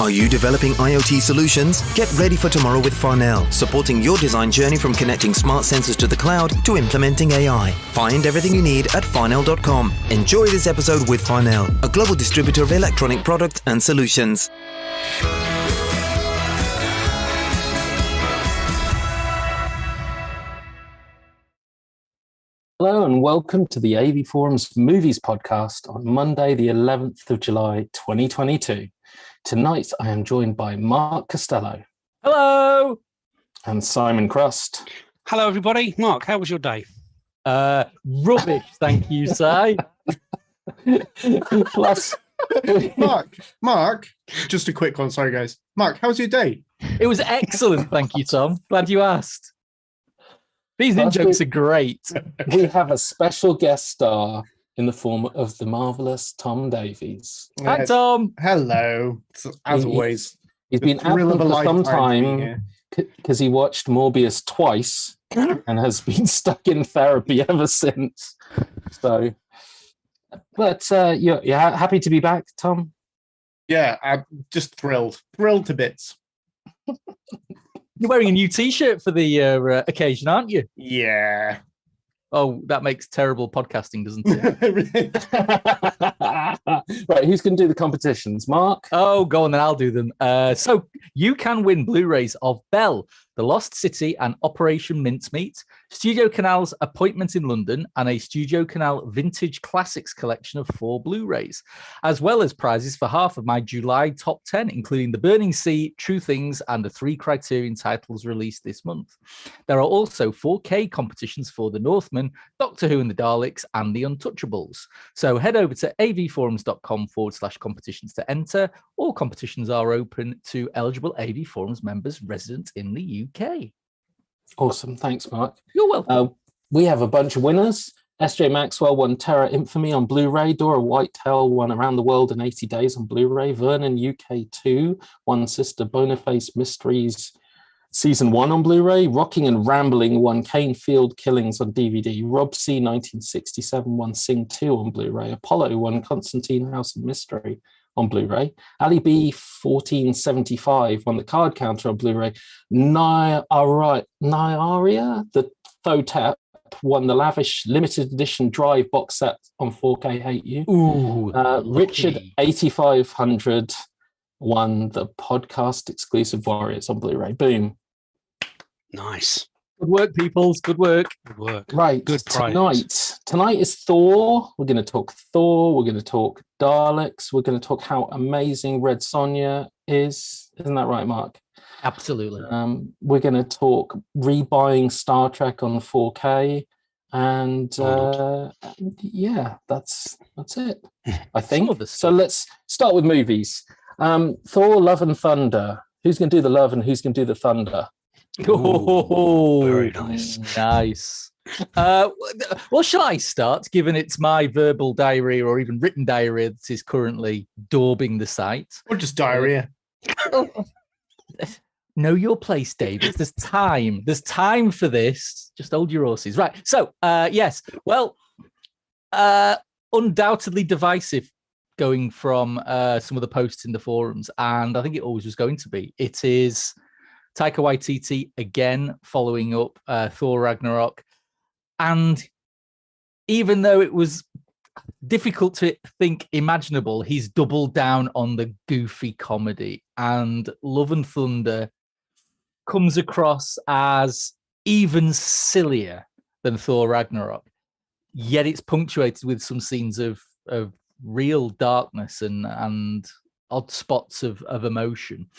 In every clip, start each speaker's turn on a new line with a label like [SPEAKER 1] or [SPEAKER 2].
[SPEAKER 1] Are you developing IoT solutions? Get ready for tomorrow with Farnell, supporting your design journey from connecting smart sensors to the cloud to implementing AI. Find everything you need at farnell.com. Enjoy this episode with Farnell, a global distributor of electronic products and solutions.
[SPEAKER 2] Hello and welcome to the AV Forums Movies Podcast on Monday, the 11th of July, 2022. Tonight, I am joined by Mark Costello.
[SPEAKER 3] Hello!
[SPEAKER 2] And Simon Crust.
[SPEAKER 4] Hello, everybody. Mark, how was your day?
[SPEAKER 3] Rubbish, thank you, Si.
[SPEAKER 2] Plus,
[SPEAKER 5] Mark, just a quick one. Sorry, guys. Mark, how was your day?
[SPEAKER 3] It was excellent, thank you, Tom. Glad you asked. These in-jokes are great.
[SPEAKER 2] We have a special guest star in the form of the marvellous Tom Davies.
[SPEAKER 3] Hi, Tom.
[SPEAKER 5] Hello. As always.
[SPEAKER 2] He's been absent for some time because he watched Morbius twice and has been stuck in therapy ever since. So, but you're happy to be back, Tom?
[SPEAKER 5] Yeah, I'm just thrilled to bits.
[SPEAKER 3] You're wearing a new T-shirt for the occasion, aren't you?
[SPEAKER 5] Yeah.
[SPEAKER 3] Oh, that makes terrible podcasting, doesn't it?
[SPEAKER 2] Right, who's going to do the competitions? Mark?
[SPEAKER 3] Oh, go on then, I'll do them. So you can win Blu-rays of Belle, The Lost City and Operation Mincemeat, Studio Canal's Appointment in London, and a Studio Canal Vintage Classics collection of 4 Blu-rays, as well as prizes for half of my July top 10, including The Burning Sea, True Things, and the 3 Criterion titles released this month. There are also 4K competitions for The Northman, Doctor Who and the Daleks, and The Untouchables. So head over to avforums.com/competitions to enter. All competitions are open to eligible AV Forums members resident in the UK.
[SPEAKER 2] Awesome. Thanks, Mark.
[SPEAKER 3] You're welcome.
[SPEAKER 2] We have a bunch of winners. SJ Maxwell won Terra Infamy on Blu-ray. Dora Whitetail won Around the World in 80 Days on Blu-ray. Vernon UK2 won Sister Boniface Mysteries Season 1 on Blu-ray. Rocking and Rambling won Cane Field Killings on DVD. Rob C. 1967 won Sing 2 on Blu-ray. Apollo won Constantine House of Mystery on Blu-ray. Ali B 1475 won The Card Counter on Blu-ray. Nyaria, the Thotep, won the lavish limited edition Drive box set on 4K Hate You.
[SPEAKER 3] Ooh,
[SPEAKER 2] Richard 8500 won the podcast exclusive Warriors on Blu-ray. Boom.
[SPEAKER 4] Nice.
[SPEAKER 3] Good work, peoples. Good work.
[SPEAKER 4] Good work.
[SPEAKER 2] Right,
[SPEAKER 4] Good
[SPEAKER 2] tonight is Thor. We're going to talk Thor. We're going to talk Daleks. We're going to talk how amazing Red Sonja is. Isn't that right, Mark?
[SPEAKER 3] Absolutely.
[SPEAKER 2] We're going to talk rebuying Star Trek on 4K. And yeah, that's it, I think. So let's start with movies. Thor, Love and Thunder. Who's going to do the love and who's going to do the thunder?
[SPEAKER 3] Oh,
[SPEAKER 4] very nice.
[SPEAKER 3] Nice. Well, shall I start, given it's my verbal diarrhea or even written diarrhea that is currently daubing the site?
[SPEAKER 5] Or just diarrhea.
[SPEAKER 3] Know your place, David. There's time. There's time for this. Just hold your horses. Right. So, yes. Well, undoubtedly divisive going from some of the posts in the forums, and I think it always was going to be. It is Taika Waititi again following up Thor Ragnarok. And even though it was difficult to think imaginable, he's doubled down on the goofy comedy. And Love and Thunder comes across as even sillier than Thor Ragnarok. Yet it's punctuated with some scenes of real darkness and odd spots of emotion.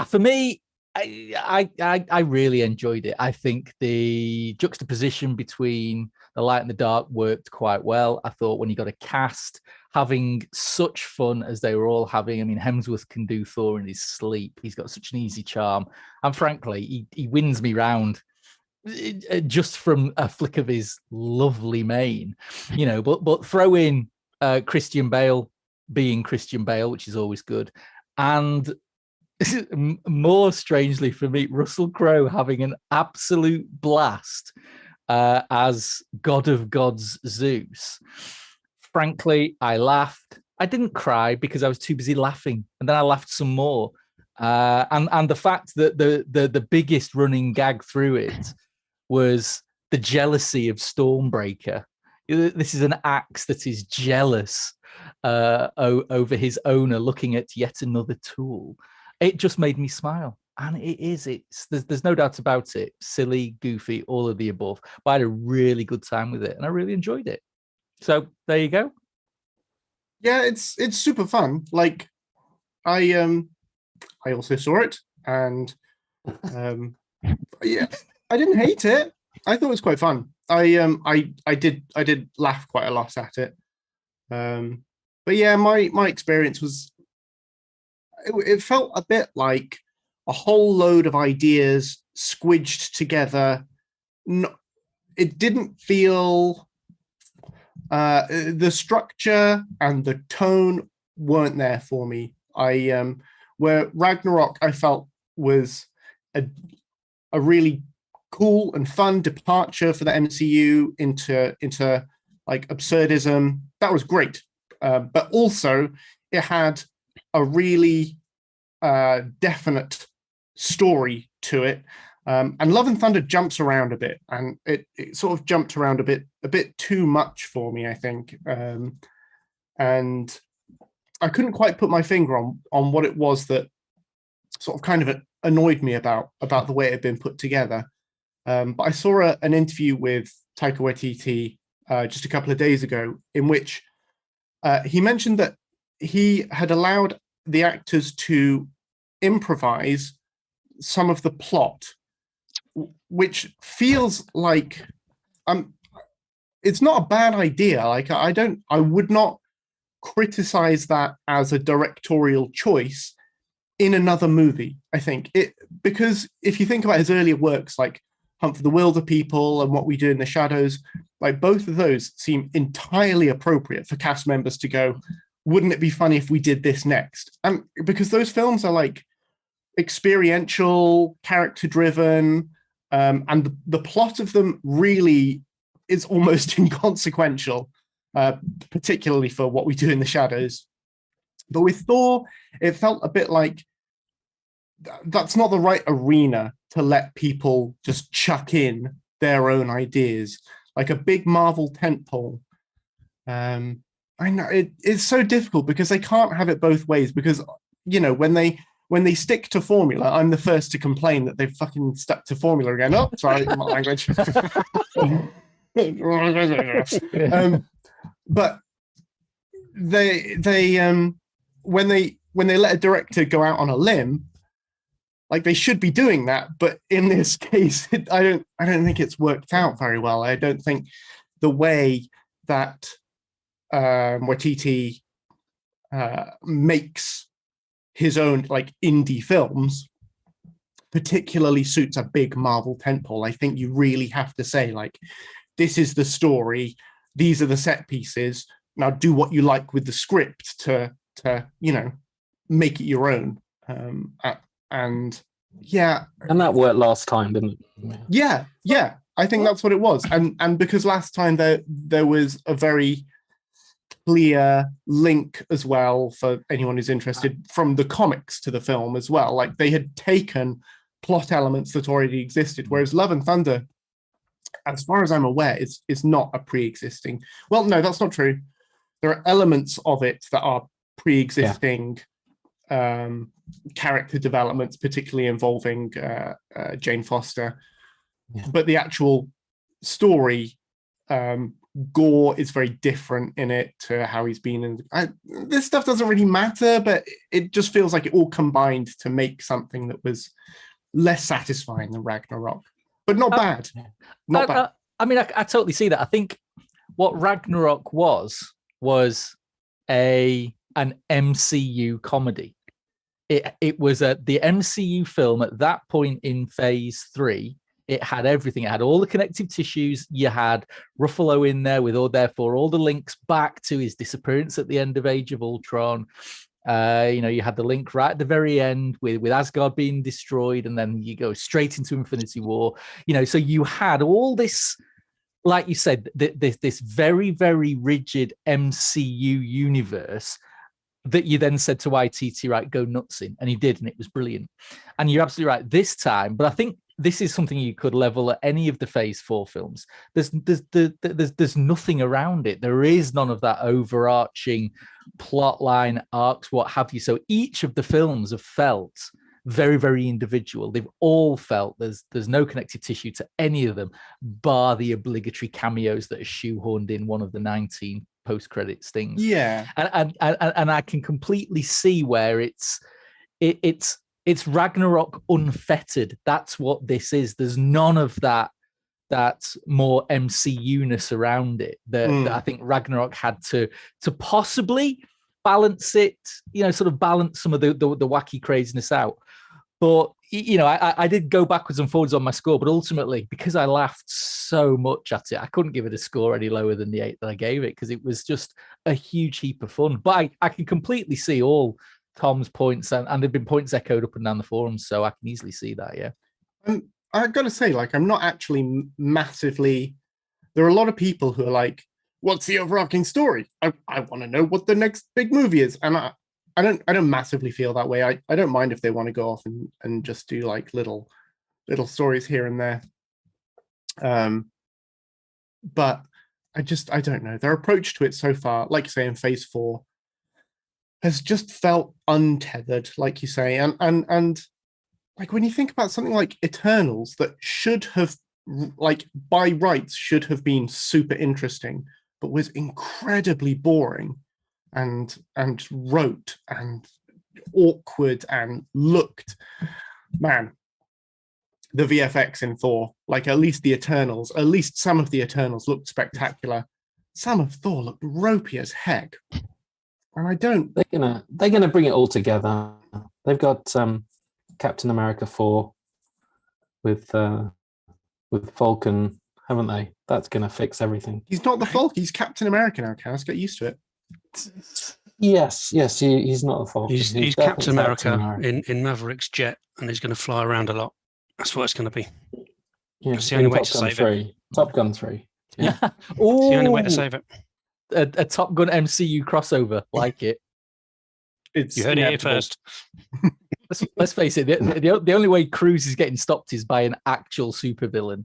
[SPEAKER 3] For me, I really enjoyed it. I think the juxtaposition between the light and the dark worked quite well. I thought when you got a cast having such fun as they were all having, I mean, Hemsworth can do Thor in his sleep. He's got such an easy charm. And frankly, he wins me round just from a flick of his lovely mane, you know, but throw in Christian Bale being Christian Bale, which is always good. And more strangely for me, Russell Crowe having an absolute blast as God of Gods Zeus. Frankly, I laughed. I didn't cry because I was too busy laughing, and then I laughed some more. And the fact that the biggest running gag through it was the jealousy of Stormbreaker. This is an axe that is jealous over his owner looking at yet another tool. It just made me smile. And there's no doubt about it. Silly, goofy, all of the above. But I had a really good time with it, and I really enjoyed it. So there you go.
[SPEAKER 5] Yeah, it's super fun. Like, I also saw it, and yeah, I didn't hate it. I thought it was quite fun. I did laugh quite a lot at it. But yeah, my experience was it felt a bit like a whole load of ideas squidged together. It didn't feel the structure and the tone weren't there for me. Where Ragnarok I felt was a really cool and fun departure for the MCU into like absurdism. That was great, but also it had a really definite story to it. And Love and Thunder jumps around a bit, and it sort of jumped around a bit too much for me, I think. And I couldn't quite put my finger on what it was that sort of kind of annoyed me about the way it had been put together. But I saw an interview with Taika Waititi just a couple of days ago, in which he mentioned that he had allowed the actors to improvise some of the plot, which feels like it's not a bad idea. Like, I would not criticize that as a directorial choice in another movie. I think because if you think about his earlier works like Hunt for the Wilder People and What We Do in the Shadows, like both of those seem entirely appropriate for cast members to go, wouldn't it be funny if we did this next? And because those films are like experiential, character driven, and the plot of them really is almost inconsequential, particularly for What We Do in the Shadows. But with Thor, it felt a bit like that's not the right arena to let people just chuck in their own ideas, like a big Marvel tentpole. I know it's so difficult because they can't have it both ways, because, you know, when they stick to formula, I'm the first to complain that they've fucking stuck to formula again. Oh, sorry, my language. But they when they let a director go out on a limb, like, they should be doing that. But in this case, I don't think it's worked out very well. I don't think the way that Waititi makes his own like indie films particularly suits a big Marvel tentpole. I think you really have to say, like, this is the story, these are the set pieces, now do what you like with the script to you know, make it your own. And
[SPEAKER 2] that worked last time, didn't it?
[SPEAKER 5] Yeah, I think that's what it was. And because last time there was a very clear link as well, for anyone who's interested, from the comics to the film as well. Like, they had taken plot elements that already existed, whereas Love and Thunder, as far as I'm aware, is not a pre-existing. Well, no, that's not true. There are elements of it that are pre-existing character developments, particularly involving Jane Foster.
[SPEAKER 2] Yeah.
[SPEAKER 5] But the actual story, Gore is very different in it to how he's been in. This stuff doesn't really matter, but it just feels like it all combined to make something that was less satisfying than Ragnarok, but not bad. Not bad.
[SPEAKER 3] I mean, I totally see that. I think what Ragnarok was an MCU comedy. It was the MCU film at that point in Phase 3. It had everything. It had all the connective tissues. You had Ruffalo in there with all the links back to his disappearance at the end of Age of Ultron. You had the link right at the very end with Asgard being destroyed, and then you go straight into Infinity War. So you had all this, like you said, this very, very rigid MCU universe, that you then said to ITT, right, go nuts in, and he did, and it was brilliant. And you're absolutely right this time, but I think this is something you could level at any of the Phase 4 films. There's nothing around it. There is none of that overarching plot line, arcs, what have you. So each of the films have felt very, very individual. They've all felt there's no connective tissue to any of them, bar the obligatory cameos that are shoehorned in one of the 19 post-credit stings.
[SPEAKER 5] Yeah,
[SPEAKER 3] and I can completely see where it's Ragnarok unfettered. That's what this is. There's none of that more MCU-ness around it that I think Ragnarok had to possibly balance it, sort of balance some of the wacky craziness out. But I did go backwards and forwards on my score, but ultimately, because I laughed so much at it, I couldn't give it a score any lower than the 8 that I gave it, because it was just a huge heap of fun. But I can completely see all Tom's points, and there've been points echoed up and down the forums, so I can easily see that. Yeah,
[SPEAKER 5] I've got to say, I'm not actually massively. There are a lot of people who are like, "What's the overarching story? I want to know what the next big movie is," and I don't massively feel that way. I don't mind if they want to go off and just do little stories here and there. But I don't know. Their approach to it so far, like you say, in Phase 4, has just felt untethered, like you say. And when you think about something like Eternals, that should have, by rights, should have been super interesting, but was incredibly boring and rote and awkward and looked, man, the VFX in Thor, at least some of the Eternals looked spectacular. Some of Thor looked ropey as heck. And I don't.
[SPEAKER 2] They're gonna bring it all together. They've got Captain America 4 with Falcon, haven't they? That's gonna fix everything.
[SPEAKER 5] He's not the Falcon. He's Captain America now, Cass. Get used to it.
[SPEAKER 2] Yes, he's not a Falcon.
[SPEAKER 4] He's Captain America in Maverick's jet, and he's going to fly around a lot. That's what it's going to be.
[SPEAKER 2] Yeah,
[SPEAKER 4] it's the only way to save it.
[SPEAKER 2] Top Gun 3.
[SPEAKER 3] Yeah.
[SPEAKER 4] It's the only way to save it.
[SPEAKER 3] A Top Gun MCU crossover, like it.
[SPEAKER 4] You heard it here first.
[SPEAKER 3] Let's face it, the only way Cruise is getting stopped is by an actual supervillain.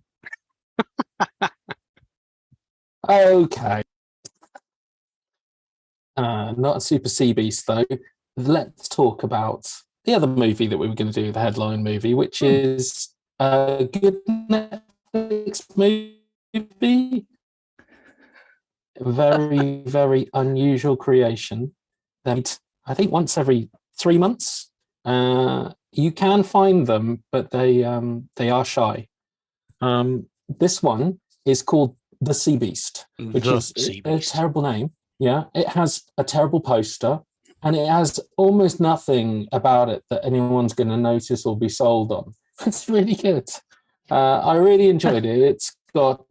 [SPEAKER 2] Okay. Not a super sea beast, though. Let's talk about the other movie that we were going to do, the headline movie, which is a good Netflix movie. Very, very unusual creation. That I think once every 3 months. You can find them, but they are shy. This one is called The Sea Beast, which is a terrible name. Yeah, it has a terrible poster, and it has almost nothing about it that anyone's going to notice or be sold on. It's really good. I really enjoyed it. It's got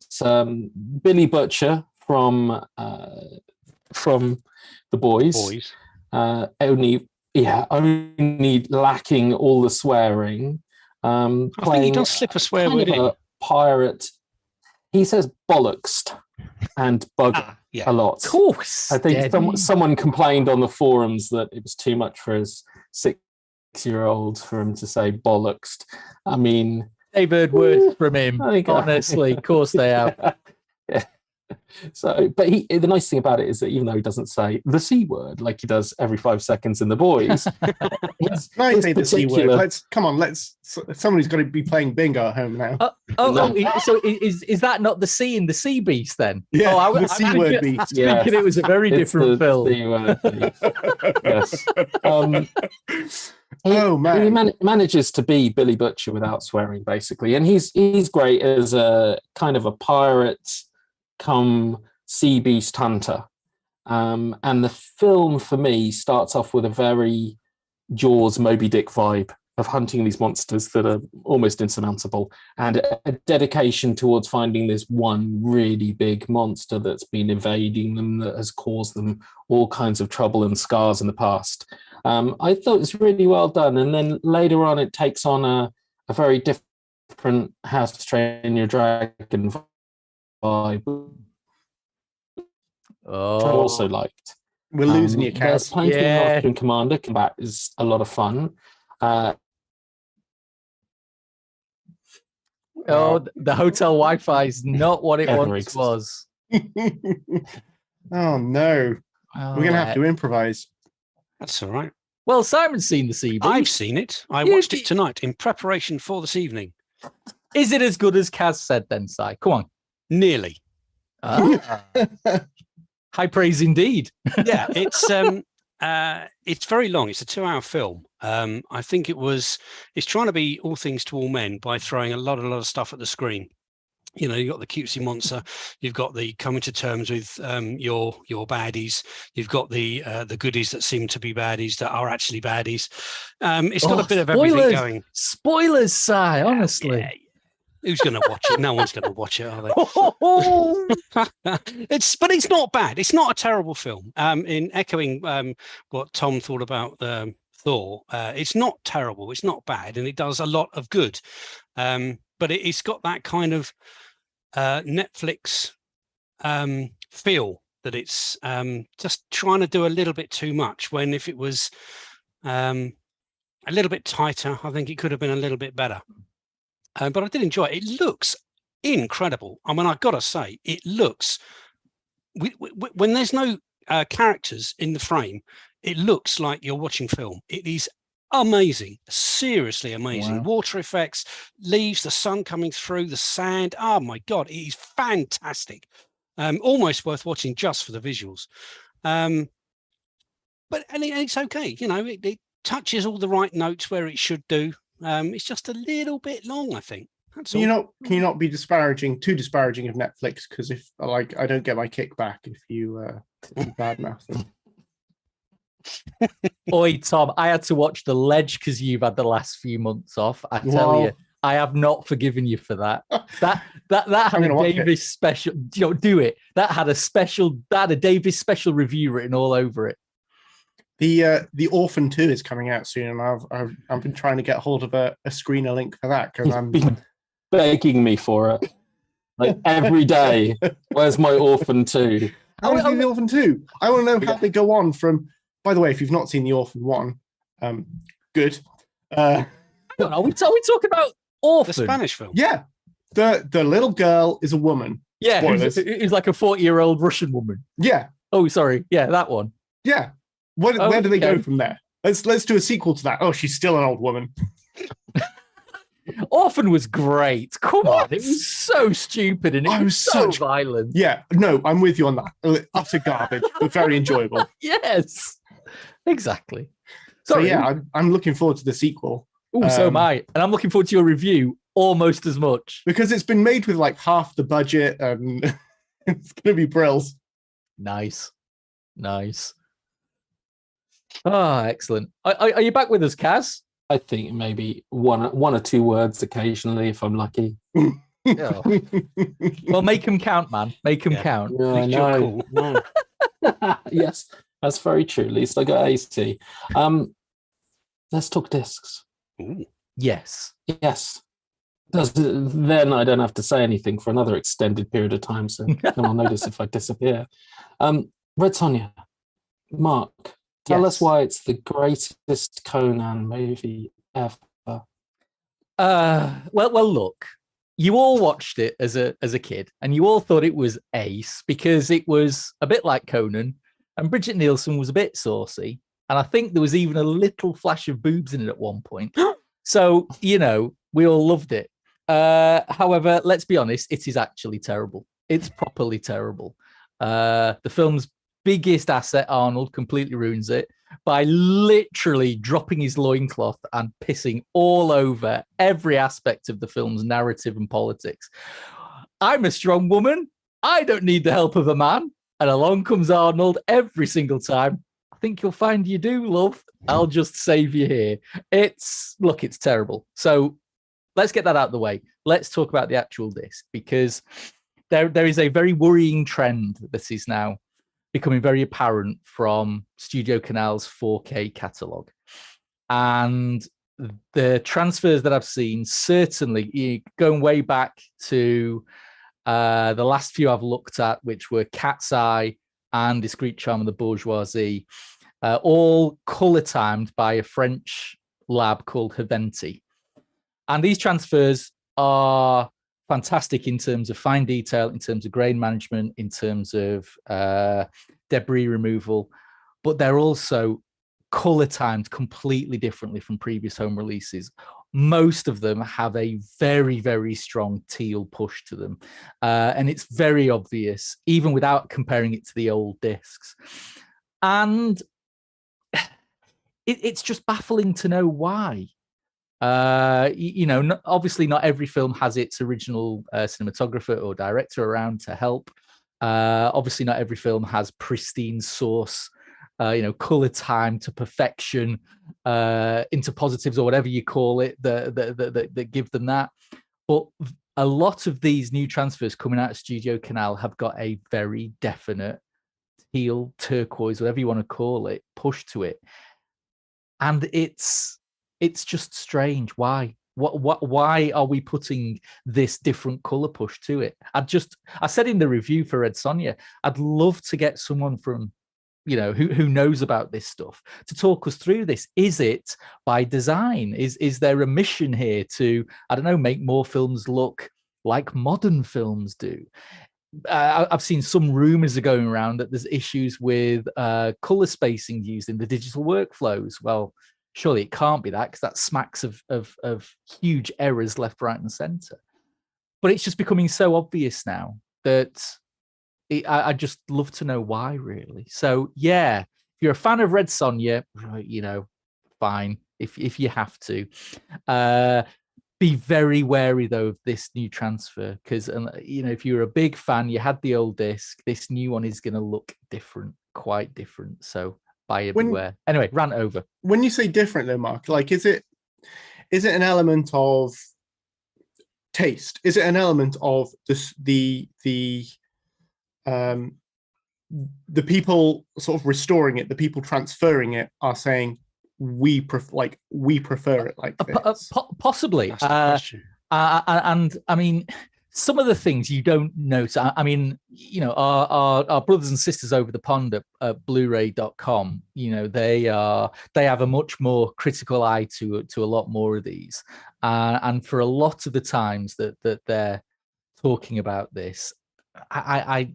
[SPEAKER 2] Billy Butcher from The Boys. Only lacking all the swearing.
[SPEAKER 4] I think he does slip a swear word in.
[SPEAKER 2] Pirate. He says bollocks and bug a lot.
[SPEAKER 3] Of course.
[SPEAKER 2] I think someone complained on the forums that it was too much for his 6-year-old for him to say bollocks. I mean,
[SPEAKER 3] they've heard words from him. Honestly, of course they have.
[SPEAKER 2] Yeah. So, but the nice thing about it is that even though he doesn't say the C word like he does every 5 seconds in The Boys,
[SPEAKER 5] I say the C word. Somebody's got to be playing bingo at home now.
[SPEAKER 3] So is that not the C in the Sea Beast then?
[SPEAKER 5] Yeah, the C word beast.
[SPEAKER 3] I was thinking it was a very different film.
[SPEAKER 2] Yes. He manages to be Billy Butcher without swearing, basically, and he's great as a kind of a pirate come sea beast hunter, and the film for me starts off with a very Jaws Moby Dick vibe of hunting these monsters that are almost insurmountable, and a dedication towards finding this one really big monster that's been evading them, that has caused them all kinds of trouble and scars in the past. I thought it was really well done, and then later on it takes on a very different How to Train Your Dragon vibe, which I also liked.
[SPEAKER 5] We're losing your
[SPEAKER 2] There's
[SPEAKER 5] Kaz.
[SPEAKER 2] plenty
[SPEAKER 3] Yeah.
[SPEAKER 2] of Austrian Commander. That is a lot of fun.
[SPEAKER 3] The hotel Wi-Fi is not what it
[SPEAKER 2] Ever
[SPEAKER 3] once
[SPEAKER 2] exists.
[SPEAKER 3] was.
[SPEAKER 5] Oh no, we're gonna have to improvise.
[SPEAKER 4] That's all right.
[SPEAKER 3] Well, Simon's seen the CB.
[SPEAKER 4] I've seen it. I watched it tonight in preparation for this evening.
[SPEAKER 3] Is it as good as Kaz said then, Si? Come on.
[SPEAKER 4] Nearly.
[SPEAKER 3] Ah. High praise indeed.
[SPEAKER 4] Yeah, it's very long. It's a 2-hour film. I think it's trying to be all things to all men by throwing a lot of stuff at the screen. You know, you've got the cutesy monster, you've got the coming to terms with your baddies, you've got the goodies that seem to be baddies that are actually baddies. It's got a bit of everything going.
[SPEAKER 3] Spoilers, Si, honestly.
[SPEAKER 4] Yeah. Who's going to watch it? No one's going to watch it, are they? But it's not bad. It's not a terrible film. In echoing what Tom thought about Thor, it's not terrible. It's not bad, and it does a lot of good. But it's got that kind of Netflix feel that it's just trying to do a little bit too much, when if it was a little bit tighter, I think it could have been a little bit better. But I did enjoy it. It looks incredible. I mean, I've got to say, it looks, when there's no characters in the frame, it looks like you're watching film. It is amazing, seriously amazing.
[SPEAKER 3] Wow.
[SPEAKER 4] Water effects, leaves, the sun coming through, the sand. Oh my God, it is fantastic. Almost worth watching just for the visuals. But it's okay. You know, it touches all the right notes where it should do. It's just a little bit long, I think. That's all.
[SPEAKER 5] Can you not be too disparaging of Netflix? Because if I don't get my kickback if you badmouth them.
[SPEAKER 3] Oi, Tom, I had to watch The Ledge because you've had the last few months off. I tell you, I have not forgiven you for that. That had a Davies special. Do it. That had a Davies special review written all over it.
[SPEAKER 5] The Orphan 2 is coming out soon, and I've been trying to get hold of a screener link for that because I'm
[SPEAKER 2] been begging me for it like every day. Where's my Orphan 2?
[SPEAKER 5] I want to see the Orphan 2. I want to know how they go on from. By the way, if you've not seen the Orphan 1, good.
[SPEAKER 3] Are we talking about Orphan?
[SPEAKER 4] The Spanish film.
[SPEAKER 5] Yeah, the little girl is a woman.
[SPEAKER 3] Yeah,
[SPEAKER 5] Spoilers.
[SPEAKER 3] who's like a 40-year-old Russian woman.
[SPEAKER 5] Yeah.
[SPEAKER 3] Oh, sorry. Yeah, that one.
[SPEAKER 5] Yeah. Where do they go from there? Let's do a sequel to that. Oh, she's still an old woman.
[SPEAKER 3] Orphan was great. Come on, it was so stupid and it was so violent.
[SPEAKER 5] Yeah, no, I'm with you on that. Utter garbage, but very enjoyable.
[SPEAKER 3] Yes, exactly.
[SPEAKER 5] So yeah, I'm looking forward to the sequel.
[SPEAKER 3] Oh, so am I, and I'm looking forward to your review almost as much
[SPEAKER 5] because it's been made with like half the budget, and it's going to be brills.
[SPEAKER 3] Nice. Ah, excellent. Are you back with us, Kaz?
[SPEAKER 2] I think maybe one or two words occasionally, if I'm lucky.
[SPEAKER 3] Yeah. Well, make them count, man. Make them count.
[SPEAKER 2] Yeah, no. Yes, that's very true. At least I got 80. Let's talk discs.
[SPEAKER 4] Ooh.
[SPEAKER 3] Yes.
[SPEAKER 2] Then I don't have to say anything for another extended period of time, so no one will notice if I disappear. Red Sonja, Mark, tell us why it's the greatest Conan movie ever.
[SPEAKER 3] Well, look, you all watched it as a kid, and you all thought it was ace because it was a bit like Conan, and Bridget Nielsen was a bit saucy, and I think there was even a little flash of boobs in it at one point. So, we all loved it. However, let's be honest, it is actually terrible. It's properly terrible. The film's biggest asset, Arnold, completely ruins it by literally dropping his loincloth and pissing all over every aspect of the film's narrative and politics. I'm a strong woman. I don't need the help of a man. And along comes Arnold every single time. I think you'll find you do, love. I'll just save you here. It's terrible. So let's get that out of the way. Let's talk about the actual disc, because there is a very worrying trend that is now becoming very apparent from Studio Canal's 4K catalogue. And the transfers that I've seen, certainly going way back to the last few I've looked at, which were Cat's Eye and Discreet Charm of the Bourgeoisie, all color timed by a French lab called Haventi. And these transfers are fantastic in terms of fine detail, in terms of grain management, in terms of debris removal, but they're also color timed completely differently from previous home releases. Most of them have a very, very strong teal push to them. And it's very obvious, even without comparing it to the old discs. And it's just baffling to know why. Obviously not every film has its original cinematographer or director around to help. Obviously not every film has pristine source, color time to perfection, into positives or whatever you call it, that give them that. But a lot of these new transfers coming out of Studio Canal have got a very definite teal, turquoise, whatever you want to call it, push to it. And it's just strange. Why? Why are we putting this different color push to it? I said in the review for Red Sonja, I'd love to get someone from, who knows about this stuff to talk us through this. Is it by design? Is there a mission here to, I don't know, make more films look like modern films do? I've seen some rumors are going around that there's issues with color spacing used in the digital workflows. Well, surely it can't be that, because that smacks of huge errors left, right, and center. But it's just becoming so obvious now that I just love to know why, really. So yeah, if you're a fan of Red Sonja, fine. If you have to, be very wary though of this new transfer, because if you're a big fan, you had the old disc. This new one is going to look different, quite different. So buy everywhere. Anyway, rant over.
[SPEAKER 5] When you say different though, Mark, like is it an element of taste? Is it an element of the people sort of restoring it, the people transferring it are saying we prefer it like this?
[SPEAKER 3] Possibly.
[SPEAKER 4] That's the question.
[SPEAKER 3] And I mean, some of the things you don't notice. I mean, our brothers and sisters over the pond at Blu-ray.com, they have a much more critical eye to a lot more of these. And for a lot of the times that they're talking about this, I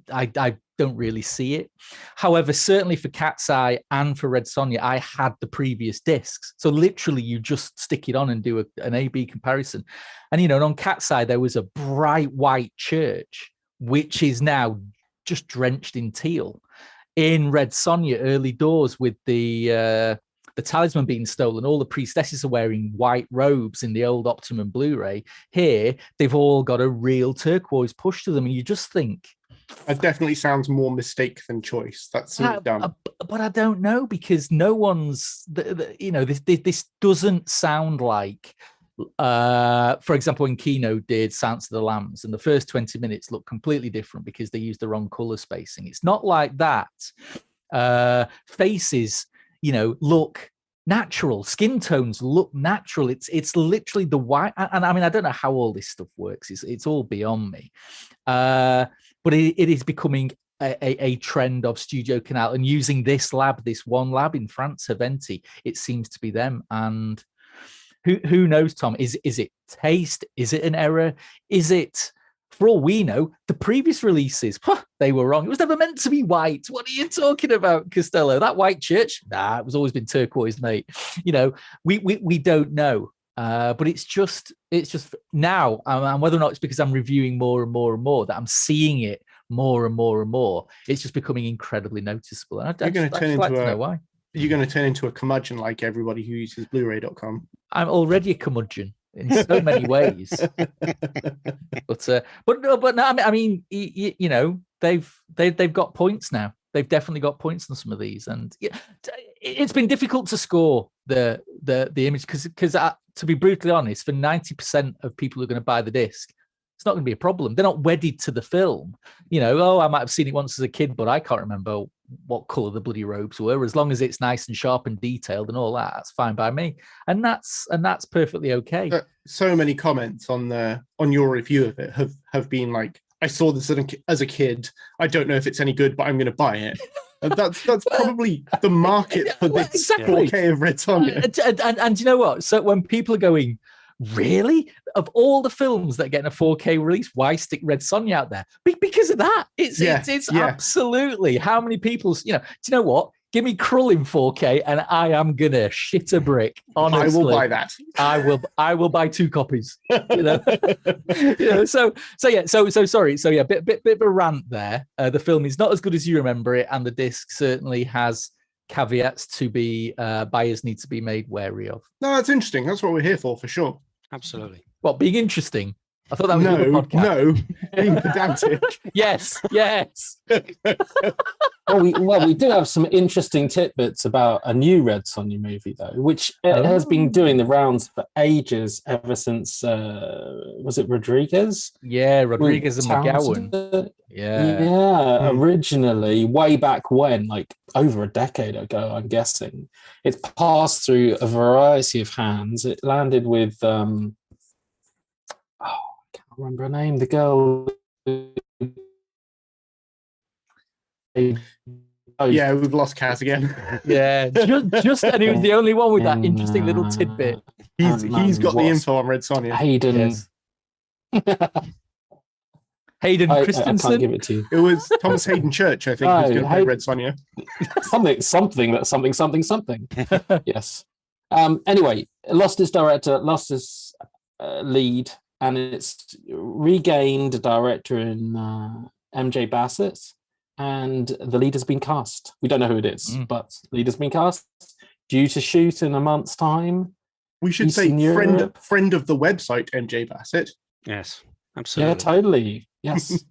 [SPEAKER 3] don't really see it. However, certainly for Cat's Eye and for Red Sonja, I had the previous discs. So literally you just stick it on and do an A-B comparison. And, on Cat's Eye, there was a bright white church, which is now just drenched in teal. In Red Sonja, early doors with the talisman being stolen, all the priestesses are wearing white robes in the old Optimum Blu-ray. Here, they've all got a real turquoise push to them. And you just think,
[SPEAKER 5] it definitely sounds more mistake than choice. That's dumb.
[SPEAKER 3] But I don't know, because no one's, this doesn't sound like, for example, when Kino did Silence of the Lambs, and the first 20 minutes look completely different because they used the wrong color spacing. It's not like that. Faces, look natural, skin tones look natural. It's literally the white. And I mean, I don't know how all this stuff works. It's all beyond me. But it is becoming a trend of Studio Canal, and using this one lab in France, Haventi, it seems to be them. And who knows, Tom? Is it taste? Is it an error? Is it, for all we know, the previous releases? They were wrong. It was never meant to be white. What are you talking about, Costello? That white church? Nah, it was always been turquoise, mate. We don't know. But it's just now, and whether or not it's because I'm reviewing more and more and more, that I'm seeing it more and more and more. It's just becoming incredibly noticeable. And I'd like to know why.
[SPEAKER 5] You're going to turn into a curmudgeon like everybody who uses Blu-ray.com.
[SPEAKER 3] I'm already a curmudgeon in so many ways. But no, I mean, they've got points now. They've definitely got points on some of these, and it's been difficult to score the image because to be brutally honest, for 90% of people who are going to buy the disc, it's not going to be a problem. They're not wedded to the film. I might have seen it once as a kid, but I can't remember what color the bloody robes were. As long as it's nice and sharp and detailed and all that, that's fine by me, and that's perfectly okay.
[SPEAKER 5] So many comments on your review of it have been like, I saw this as a kid. I don't know if it's any good, but I'm going to buy it. And that's probably the market for this
[SPEAKER 3] exactly.
[SPEAKER 5] 4K of Red Sonja.
[SPEAKER 3] And you know what? So when people are going, really? Of all the films that are getting a 4K release, why stick Red Sonja out there? Because of that. It's absolutely how many people, do you know what? Give me Krull in 4K and I am gonna shit a brick. Honestly.
[SPEAKER 5] I will buy that.
[SPEAKER 3] I will buy 2 copies. So sorry. So yeah, bit of a rant there. The film is not as good as you remember it, and the disc certainly has caveats to be buyers need to be made wary of.
[SPEAKER 5] No, that's interesting. That's what we're here for sure.
[SPEAKER 4] Absolutely.
[SPEAKER 3] What, being interesting? I thought that was a podcast.
[SPEAKER 5] No, being pedantic.
[SPEAKER 3] Yes.
[SPEAKER 2] Well, we do have some interesting tidbits about a new Red Sonja movie, though, which has been doing the rounds for ages, ever since, was it Rodriguez?
[SPEAKER 3] Yeah, Rodriguez and McGowan.
[SPEAKER 2] Yeah, originally, way back when, like over a decade ago, I'm guessing. It's passed through a variety of hands. It landed with, I can't remember her name, the girl...
[SPEAKER 5] Yeah, we've lost Kaz again.
[SPEAKER 3] Yeah, just and he was the only one with that interesting little tidbit.
[SPEAKER 5] He's got the info on Red Sonja.
[SPEAKER 2] Hayden.
[SPEAKER 3] Yes. Hayden Christensen.
[SPEAKER 2] I can't give it to you.
[SPEAKER 5] It was Thomas Hayden Church, I think, who's going to play Red Sonja.
[SPEAKER 2] something. Yes. Anyway, lost its director, lost its lead, and it's regained a director in MJ Bassett. And the lead has been cast. We don't know who it is, but the lead has been cast, due to shoot in a month's time.
[SPEAKER 5] We should say friend of the website, MJ Bassett.
[SPEAKER 4] Yes, absolutely.
[SPEAKER 2] Yeah, totally. Yes.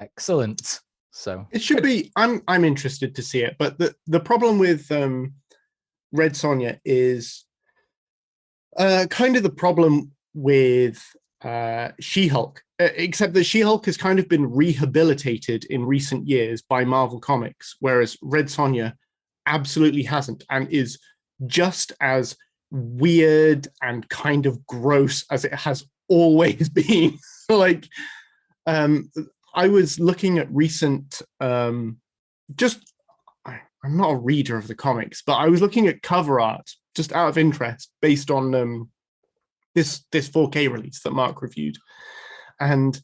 [SPEAKER 3] Excellent. So
[SPEAKER 5] it should be. I'm interested to see it, but the problem with Red Sonja is kind of the problem with She-Hulk. Except that She-Hulk has kind of been rehabilitated in recent years by Marvel Comics, whereas Red Sonja absolutely hasn't, and is just as weird and kind of gross as it has always been. Like, I was looking at recent, I'm not a reader of the comics, but I was looking at cover art just out of interest based on this 4K release that Mark reviewed. And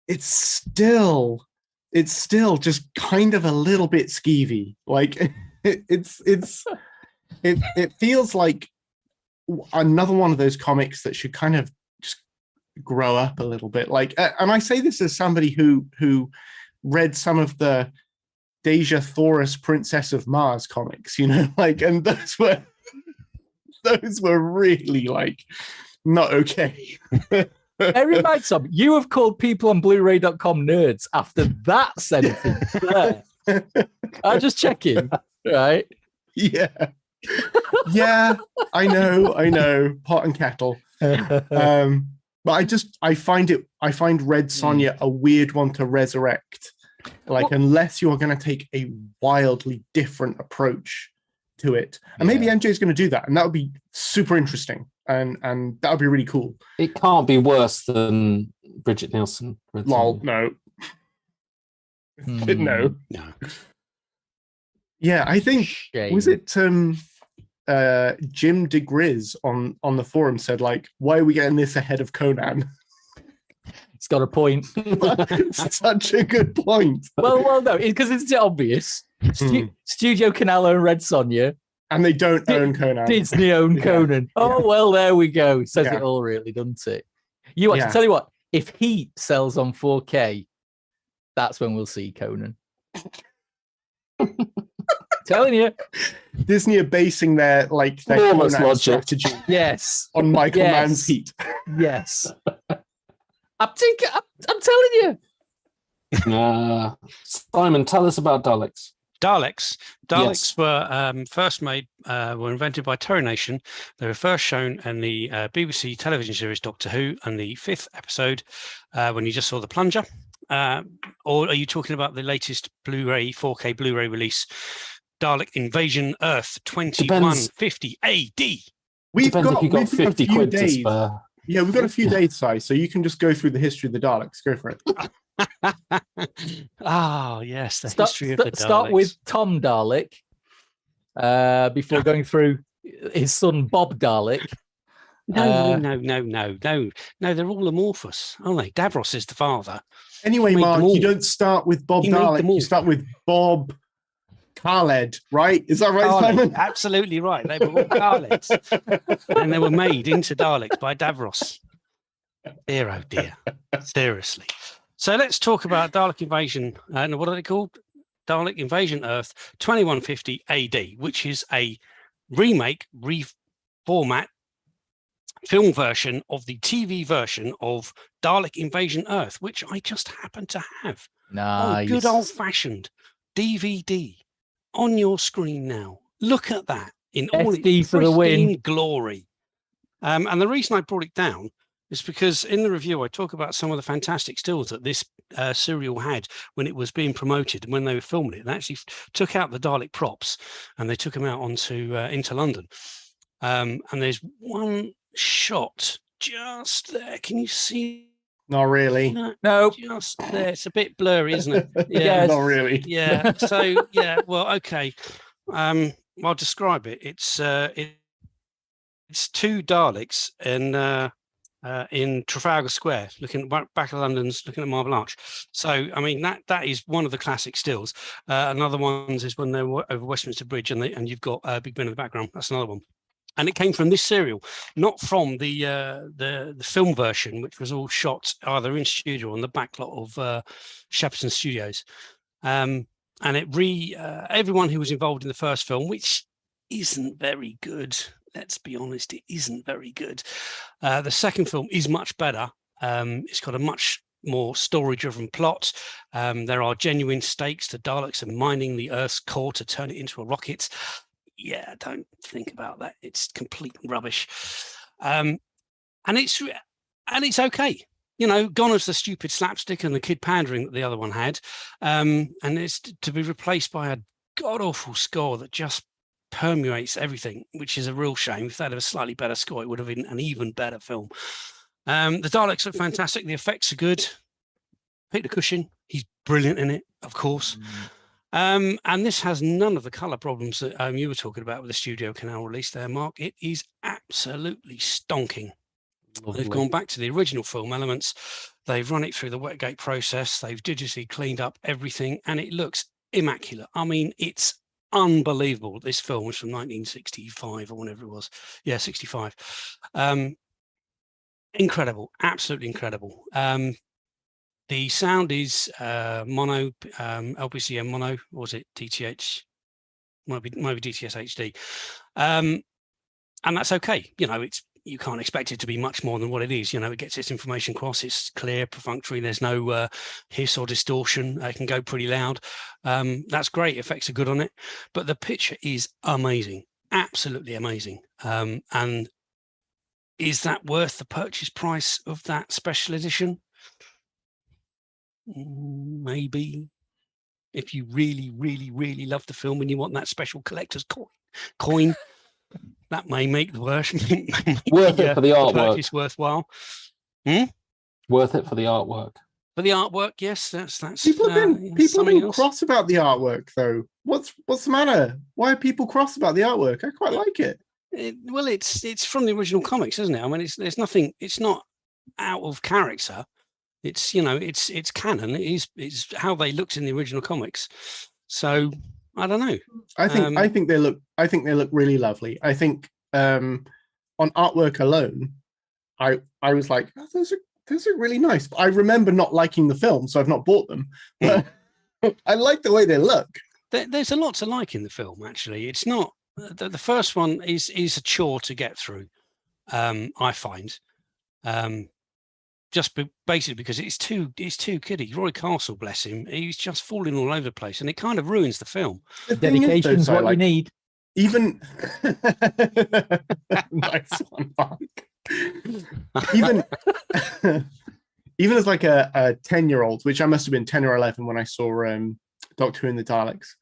[SPEAKER 5] it's still just kind of a little bit skeevy. Like it feels like another one of those comics that should kind of just grow up a little bit. Like, and I say this as somebody who read some of the Deja Thoris Princess of Mars comics, like, and those were really like not okay.
[SPEAKER 3] Bear in mind, Tom, you have called people on Blu-ray.com nerds after that sentence there. I'm just checking, right?
[SPEAKER 5] Yeah. Yeah, I know, pot and kettle. But I find Red Sonja a weird one to resurrect. Like, unless you're going to take a wildly different approach to it. And maybe MJ is going to do that, and that would be super interesting. And that would be really cool.
[SPEAKER 2] It can't be worse than Bridget Nielsen.
[SPEAKER 5] Lol, no. No. Yeah, I think, was it Jim DeGriz on the forum said, like, why are we getting this ahead of Conan?
[SPEAKER 3] It's got a point.
[SPEAKER 5] Such a good point.
[SPEAKER 3] Well, no, because it's obvious. Studio Canal and Red Sonja.
[SPEAKER 5] And they don't own Conan.
[SPEAKER 3] Disney own Conan. Oh, well, there we go. Says it all, really, doesn't it? You watch, tell you what, if Heat sells on 4K, that's when we'll see Conan. Telling you.
[SPEAKER 5] Disney are basing their Conan strategy on Michael Mann's Heat. Yes.
[SPEAKER 3] I'm telling you.
[SPEAKER 2] Simon, tell us about Daleks.
[SPEAKER 4] Daleks were first made, were invented by Terror Nation. They were first shown in the BBC television series Doctor Who, and the 5th episode, when you just saw the plunger. Or are you talking about the latest Blu-ray, 4K Blu-ray release, Dalek Invasion Earth 2150 AD?
[SPEAKER 2] Depends if you've got 50 quid to spare.
[SPEAKER 5] Yeah, we've got a few days, Si, so you can just go through the history of the Daleks. Go for it.
[SPEAKER 4] Oh, yes, the history of the Daleks.
[SPEAKER 3] Start with Tom Dalek before going through his son Bob Dalek.
[SPEAKER 4] No, they're all amorphous, aren't they? Davros is the father.
[SPEAKER 5] Anyway, Mark, you don't start with Bob Dalek. You start with Bob Khaled, right? Is that right,
[SPEAKER 4] Khaled,
[SPEAKER 5] Simon?
[SPEAKER 4] Absolutely right. They were all Khaleds. And they were made into Daleks by Davros. Dear, oh dear. Seriously. So let's talk about Dalek Invasion. What are they called? Dalek Invasion Earth 2150 AD, which is a remake, reformat, film version of the TV version of Dalek Invasion Earth, which I just happen to have.
[SPEAKER 3] Nice.
[SPEAKER 4] Good old-fashioned DVD on your screen now. Look at that in all
[SPEAKER 3] SD
[SPEAKER 4] its
[SPEAKER 3] for the win.
[SPEAKER 4] pristine glory. And the reason I brought it down is because in the review I talk about some of the fantastic stills that this serial had when it was being promoted and when they were filming it. They actually took out the Dalek props and they took them out onto into London. And there's one shot just there. Can you see?
[SPEAKER 5] Not really.
[SPEAKER 3] No.
[SPEAKER 4] Just there. It's a bit blurry, isn't it?
[SPEAKER 5] Yeah, not really.
[SPEAKER 4] Yeah. So yeah. Well, okay. I'll describe it. It's two Daleks in Trafalgar Square, looking back of London's, looking at Marble Arch. So I mean that is one of the classic stills. Another one is when they were over Westminster Bridge, and you've got Big Ben in the background. That's another one. And it came from this serial, not from the film version, which was all shot either in studio or on the backlot of Shepperton Studios. And it everyone who was involved in the first film, which isn't very good. Let's be honest, it isn't very good. The second film is much better. It's got a much more story-driven plot. There are genuine stakes. The Daleks are mining the Earth's core to turn it into a rocket. Yeah, don't think about that. It's complete rubbish. And it's okay. You know, gone is the stupid slapstick and the kid pandering that the other one had. And it's to be replaced by a god-awful score that just permeates everything, which is a real shame. If they had a slightly better score, it would have been an even better film. The Daleks look fantastic. The effects are good. Peter Cushing, he's brilliant in it, of course. And this has none of the colour problems that you were talking about with the Studio Canal release there, Mark. It is absolutely stonking. Lovely. They've gone back to the original film elements. They've run it through the wetgate process. They've digitally cleaned up everything, and it looks immaculate. I mean, it's unbelievable. This film was from 1965 or whenever it was. Yeah, 65. Incredible, absolutely incredible. The sound is mono, LPCM mono, or was it DTH? Might be DTS HD. And that's okay. You know, you can't expect it to be much more than what it is. You know, it gets its information across. It's clear, perfunctory. There's no hiss or distortion. It can go pretty loud. That's great. Effects are good on it. But the picture is amazing. Absolutely amazing. And is that worth the purchase price of that special edition? Maybe. If you really, really, really love the film and you want that special collector's coin, that may make the worth
[SPEAKER 2] it for the artwork.
[SPEAKER 4] Purchase worthwhile.
[SPEAKER 2] Worth it for the artwork.
[SPEAKER 4] For the artwork, yes. That's
[SPEAKER 5] people have been cross about the artwork though. What's the matter? Why are people cross about the artwork? I quite like it.
[SPEAKER 4] Well, it's from the original comics, isn't it? I mean, there's nothing. It's not out of character. It's it's canon. It's how they looked in the original comics. So I don't know.
[SPEAKER 5] I think they look really lovely. I think on artwork alone, I was like, oh, those are really nice. But I remember not liking the film, so I've not bought them. But I like the way they look.
[SPEAKER 4] There's a lot to like in the film. Actually, it's not the first one is a chore to get through. I find. Basically because it's too kiddie. Roy Castle, bless him, he's just falling all over the place, and it kind of ruins the film.
[SPEAKER 3] Dedication's what you need.
[SPEAKER 5] Even nice one, Mark. Even as like a 10-year-old, which I must have been 10 or 11 when I saw Doctor Who and the Daleks,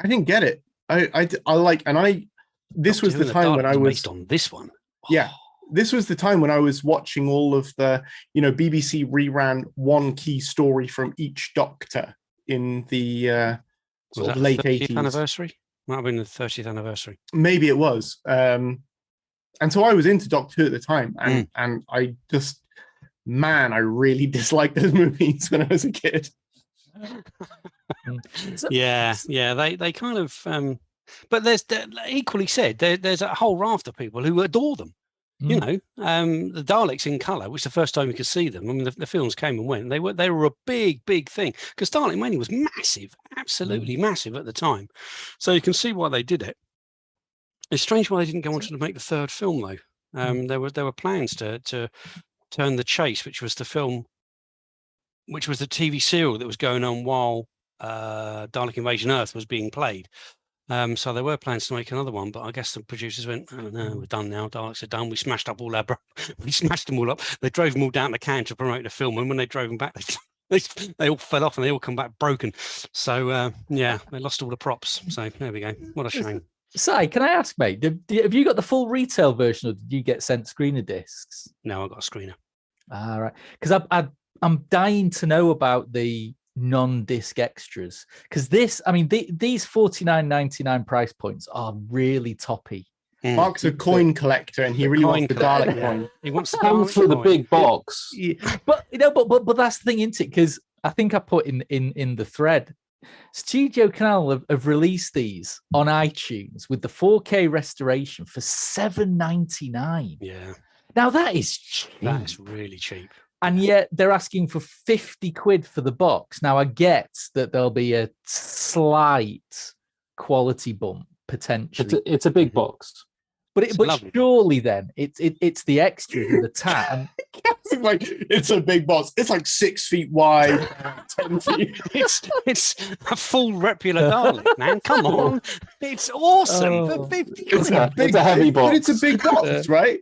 [SPEAKER 5] I didn't get it. I like, and this was the time when I was
[SPEAKER 4] based on this one.
[SPEAKER 5] Yeah. this was the time when I was watching all of the, BBC reran one key story from each Doctor in the sort of late
[SPEAKER 4] 30th
[SPEAKER 5] 80s.
[SPEAKER 4] anniversary? Might have been the 30th anniversary.
[SPEAKER 5] Maybe it was. And so I was into Doctor Who at the time, and I just, man, I really disliked those movies when I was a kid.
[SPEAKER 4] Yeah, they kind of, but there's equally said there's a whole raft of people who adore them. The Daleks in colour, which the first time you could see them. I mean, the films came and went. They were a big thing because Dalek Mania was massive, absolutely massive at the time. So you can see why they did it. It's strange why they didn't go on to make the third film though. There were plans to Turn the Chase, which was the film, which was the TV serial that was going on while Dalek Invasion Earth was being played. So there were plans to make another one, but I guess the producers went, "Oh no, we're done now. Daleks are done. We smashed up all we smashed them all up." They drove them all down the can to promote the film, and when they drove them back, they all fell off and they all come back broken. So they lost all the props. So there we go. What a shame.
[SPEAKER 3] Si, can I ask, mate? Have you got the full retail version, or did you get sent screener discs?
[SPEAKER 4] No, I got a screener.
[SPEAKER 3] All right, because I'm dying to know about the non-disc extras, because these $49.99 price points are really toppy.
[SPEAKER 5] Mark's a coin collector, and he really wants the Dalek coin.
[SPEAKER 4] He wants to
[SPEAKER 2] come through the big box.
[SPEAKER 3] Yeah. But that's the thing, isn't it? Because I think I put in the thread, Studio Canal have released these on iTunes with the 4K restoration for $7.99.
[SPEAKER 4] Yeah.
[SPEAKER 3] Now that is cheap.
[SPEAKER 4] That is really cheap.
[SPEAKER 3] And yet they're asking for 50 quid for the box. Now I get that there'll be a slight quality bump potentially.
[SPEAKER 2] It's a big box.
[SPEAKER 3] But surely then it's the extras and the tat. And
[SPEAKER 5] like, it's a big box. It's like 6 feet wide, 10 feet.
[SPEAKER 4] It's a full replica Dalek, man. Come on, it's awesome. For 50
[SPEAKER 5] It's a heavy box, but it's a big box, right?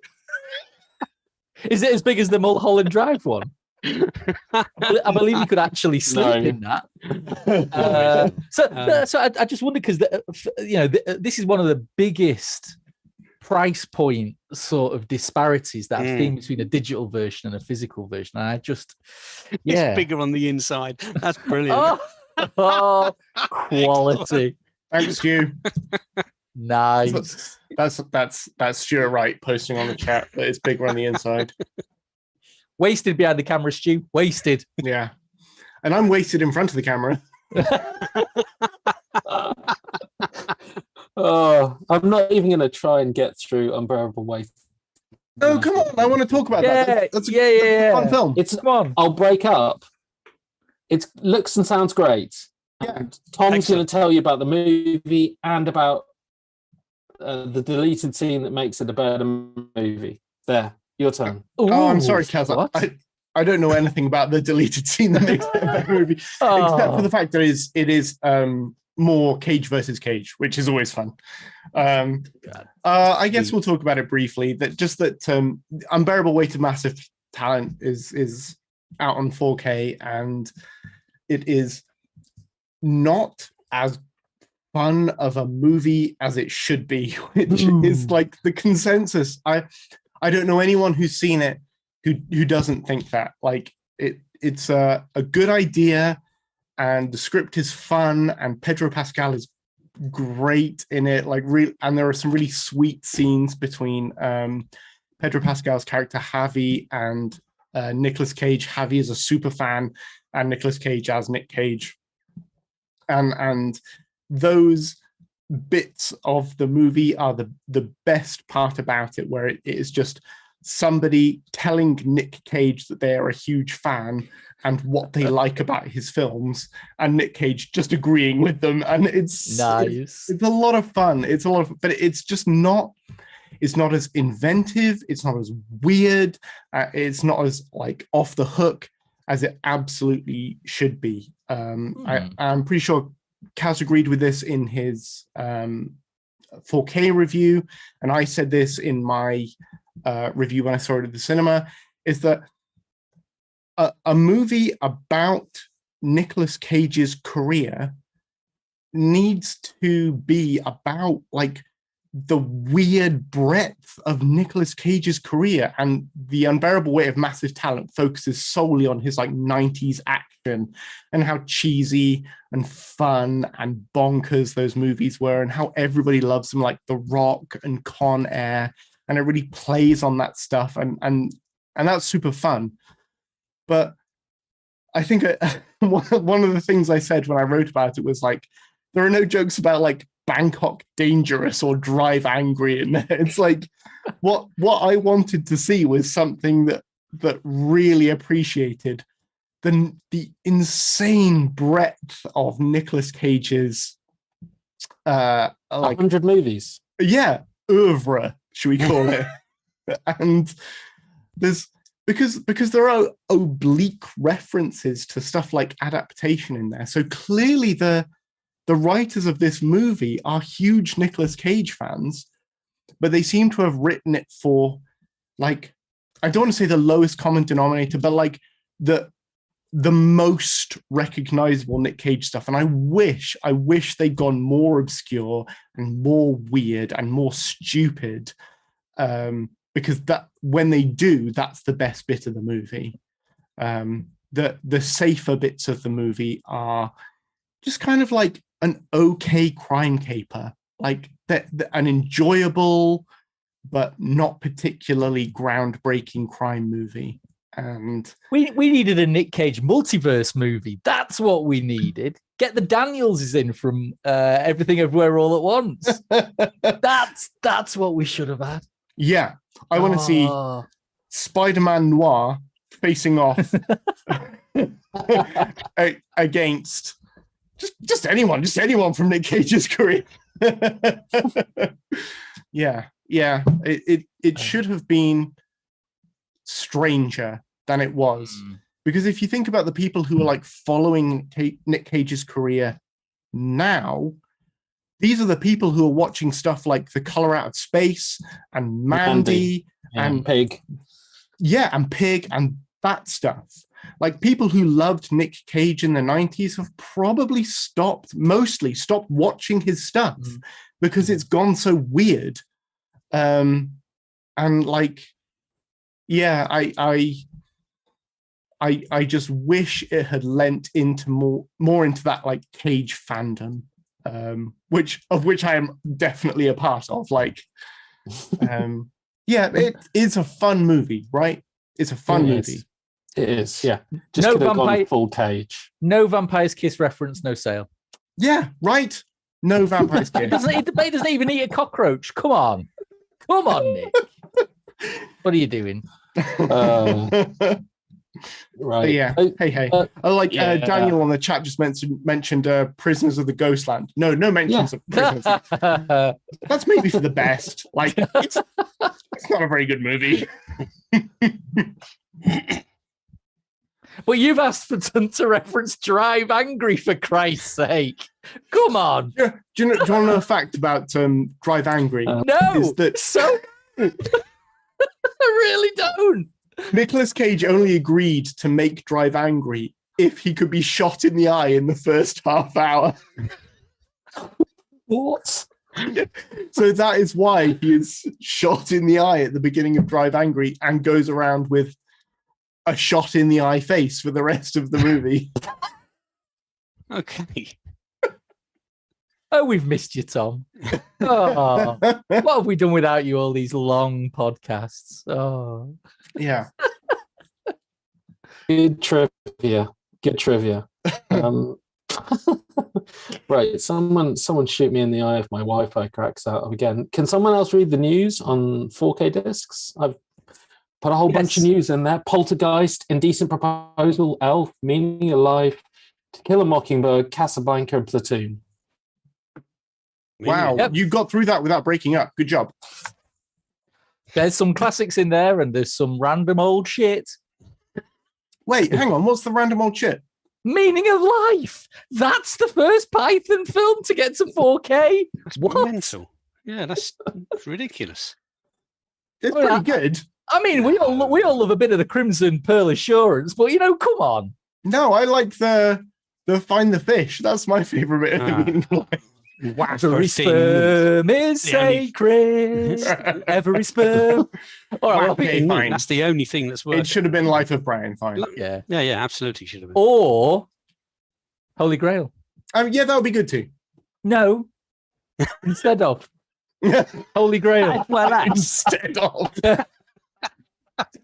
[SPEAKER 3] Is it as big as the Mulholland Drive one? I believe you could actually sleep in that. So I just wonder, because this is one of the biggest price point sort of disparities that I've seen between a digital version and a physical version. And I just,
[SPEAKER 4] it's bigger on the inside. That's brilliant.
[SPEAKER 3] Quality.
[SPEAKER 5] Thanks, Stu.
[SPEAKER 3] Nice.
[SPEAKER 5] That's Stuart Wright posting on the chat that it's bigger on the inside.
[SPEAKER 3] Wasted behind the camera, Stu. Wasted.
[SPEAKER 5] Yeah. And I'm wasted in front of the camera.
[SPEAKER 2] I'm not even going to try and get through Unbearable Weight.
[SPEAKER 5] Oh, come on. I want to talk about that. That's a fun film.
[SPEAKER 2] Come on. I'll break up. It looks and sounds great.
[SPEAKER 5] Yeah.
[SPEAKER 2] And Tom's going to tell you about the movie and about the deleted scene that makes it a better movie. There, your turn.
[SPEAKER 5] Oh, I'm sorry, Kaz. I don't know anything about the deleted scene that makes it a better movie, except for the fact that it is more Cage versus Cage, which is always fun. I guess we'll talk about it briefly. That Unbearable Weight of Massive Talent is out on 4K, and it is not as fun of a movie as it should be, which is like the consensus. I don't know anyone who's seen it who doesn't think that. Like, it's a good idea, and the script is fun, and Pedro Pascal is great in it. And there are some really sweet scenes between Pedro Pascal's character Javi and Nicolas Cage. Javi is a super fan, and Nicolas Cage as Nick Cage. And those bits of the movie are the best part about it, where it is just somebody telling Nick Cage that they are a huge fan and what they like about his films, and Nick Cage just agreeing with them. And it's nice. It's a lot of fun. But it's just not. It's not as inventive. It's not as weird. It's not as like off the hook as it absolutely should be. I'm pretty sure Kaz agreed with this in his 4K review, and I said this in my review when I saw it at the cinema, is that a movie about Nicolas Cage's career needs to be about like the weird breadth of Nicolas Cage's career, and The Unbearable Weight of Massive Talent focuses solely on his like 90s action and how cheesy and fun and bonkers those movies were, and how everybody loves them, like The Rock and Con Air, and it really plays on that stuff, and that's super fun. But I think one of the things I said when I wrote about it was like, there are no jokes about like Bangkok Dangerous or Drive Angry in there. It's like what I wanted to see was something that really appreciated the insane breadth of Nicolas Cage's like
[SPEAKER 2] 100 movies.
[SPEAKER 5] Yeah, oeuvre, should we call it? And there's because there are oblique references to stuff like adaptation in there. So clearly the writers of this movie are huge Nicolas Cage fans, but they seem to have written it for, like, I don't want to say the lowest common denominator, but like the most recognizable Nick Cage stuff. And I wish they'd gone more obscure and more weird and more stupid, because that when they do, that's the best bit of the movie. The safer bits of the movie are just kind of like an okay crime caper, like an enjoyable but not particularly groundbreaking crime movie. And
[SPEAKER 3] we needed a Nick Cage multiverse movie. That's what we needed. Get the Danielses in from Everything Everywhere All at Once. That's what we should have had.
[SPEAKER 5] Yeah, I want to see Spider-Man Noir facing off against just anyone from Nick Cage's career. Yeah. It should have been stranger than it was, because if you think about the people who are like following Nick Cage's career now, these are the people who are watching stuff like The Color Out of Space and Mandy and Pig. Yeah, and Pig and that stuff. Like, people who loved Nick Cage in the 90s have probably mostly stopped watching his stuff because it's gone so weird. And like, yeah, I just wish it had lent into more into that like Cage fandom, which I am definitely a part of. Like, yeah, it is a fun movie, right? It's a fun movie.
[SPEAKER 2] It is, yeah. Just could have gone full Cage.
[SPEAKER 3] No Vampire's Kiss reference, no sale.
[SPEAKER 5] Yeah, right. No Vampire's Kiss.
[SPEAKER 3] He doesn't even eat a cockroach. Come on, Nick. What are you doing?
[SPEAKER 5] Right. Yeah. Hey. Daniel on the chat just mentioned Prisoners of the Ghostland. No mentions of Prisoners. That's maybe for the best. Like, it's not a very good movie.
[SPEAKER 3] But you've asked for them to reference Drive Angry, for Christ's sake. Come on.
[SPEAKER 5] Yeah. Do you want to know a fact about Drive Angry?
[SPEAKER 3] No. I really don't.
[SPEAKER 5] Nicolas Cage only agreed to make Drive Angry if he could be shot in the eye in the first half hour.
[SPEAKER 2] What?
[SPEAKER 5] So that is why he is shot in the eye at the beginning of Drive Angry and goes around with a shot in the eye face for the rest of the movie.
[SPEAKER 4] Okay.
[SPEAKER 3] Oh, we've missed you, Tom. Oh, what have we done without you all these long podcasts? Oh,
[SPEAKER 5] yeah.
[SPEAKER 2] Good trivia. Right, someone shoot me in the eye if my Wi-Fi cracks out again. Can someone else read the news on 4K discs? I've put a whole bunch of news in there. Poltergeist, Indecent Proposal, Elf, Meaning of Life, To Kill a Mockingbird, Casablanca, and Platoon.
[SPEAKER 5] Wow, you got through that without breaking up. Good job.
[SPEAKER 3] There's some classics in there, and there's some random old shit.
[SPEAKER 5] Wait, hang on. What's the random old shit?
[SPEAKER 3] Meaning of Life. That's the first Python film to get to 4K.
[SPEAKER 4] That's mental. Yeah, that's ridiculous.
[SPEAKER 5] It's pretty good.
[SPEAKER 3] I mean, we all love a bit of the Crimson Pearl Assurance, but come on.
[SPEAKER 5] No, I like the Find the Fish. That's my favorite bit of Meaning of Life.
[SPEAKER 3] Every sperm is sacred. Every sperm. All right,
[SPEAKER 5] Okay, fine.
[SPEAKER 4] That's the only thing that's worth
[SPEAKER 5] It should have been Life of Brian. Fine.
[SPEAKER 3] Yeah,
[SPEAKER 4] absolutely should have been.
[SPEAKER 3] or Holy Grail.
[SPEAKER 5] Yeah, that would be good too.
[SPEAKER 3] No, instead of Holy Grail.
[SPEAKER 4] Well, that's
[SPEAKER 5] Instead of.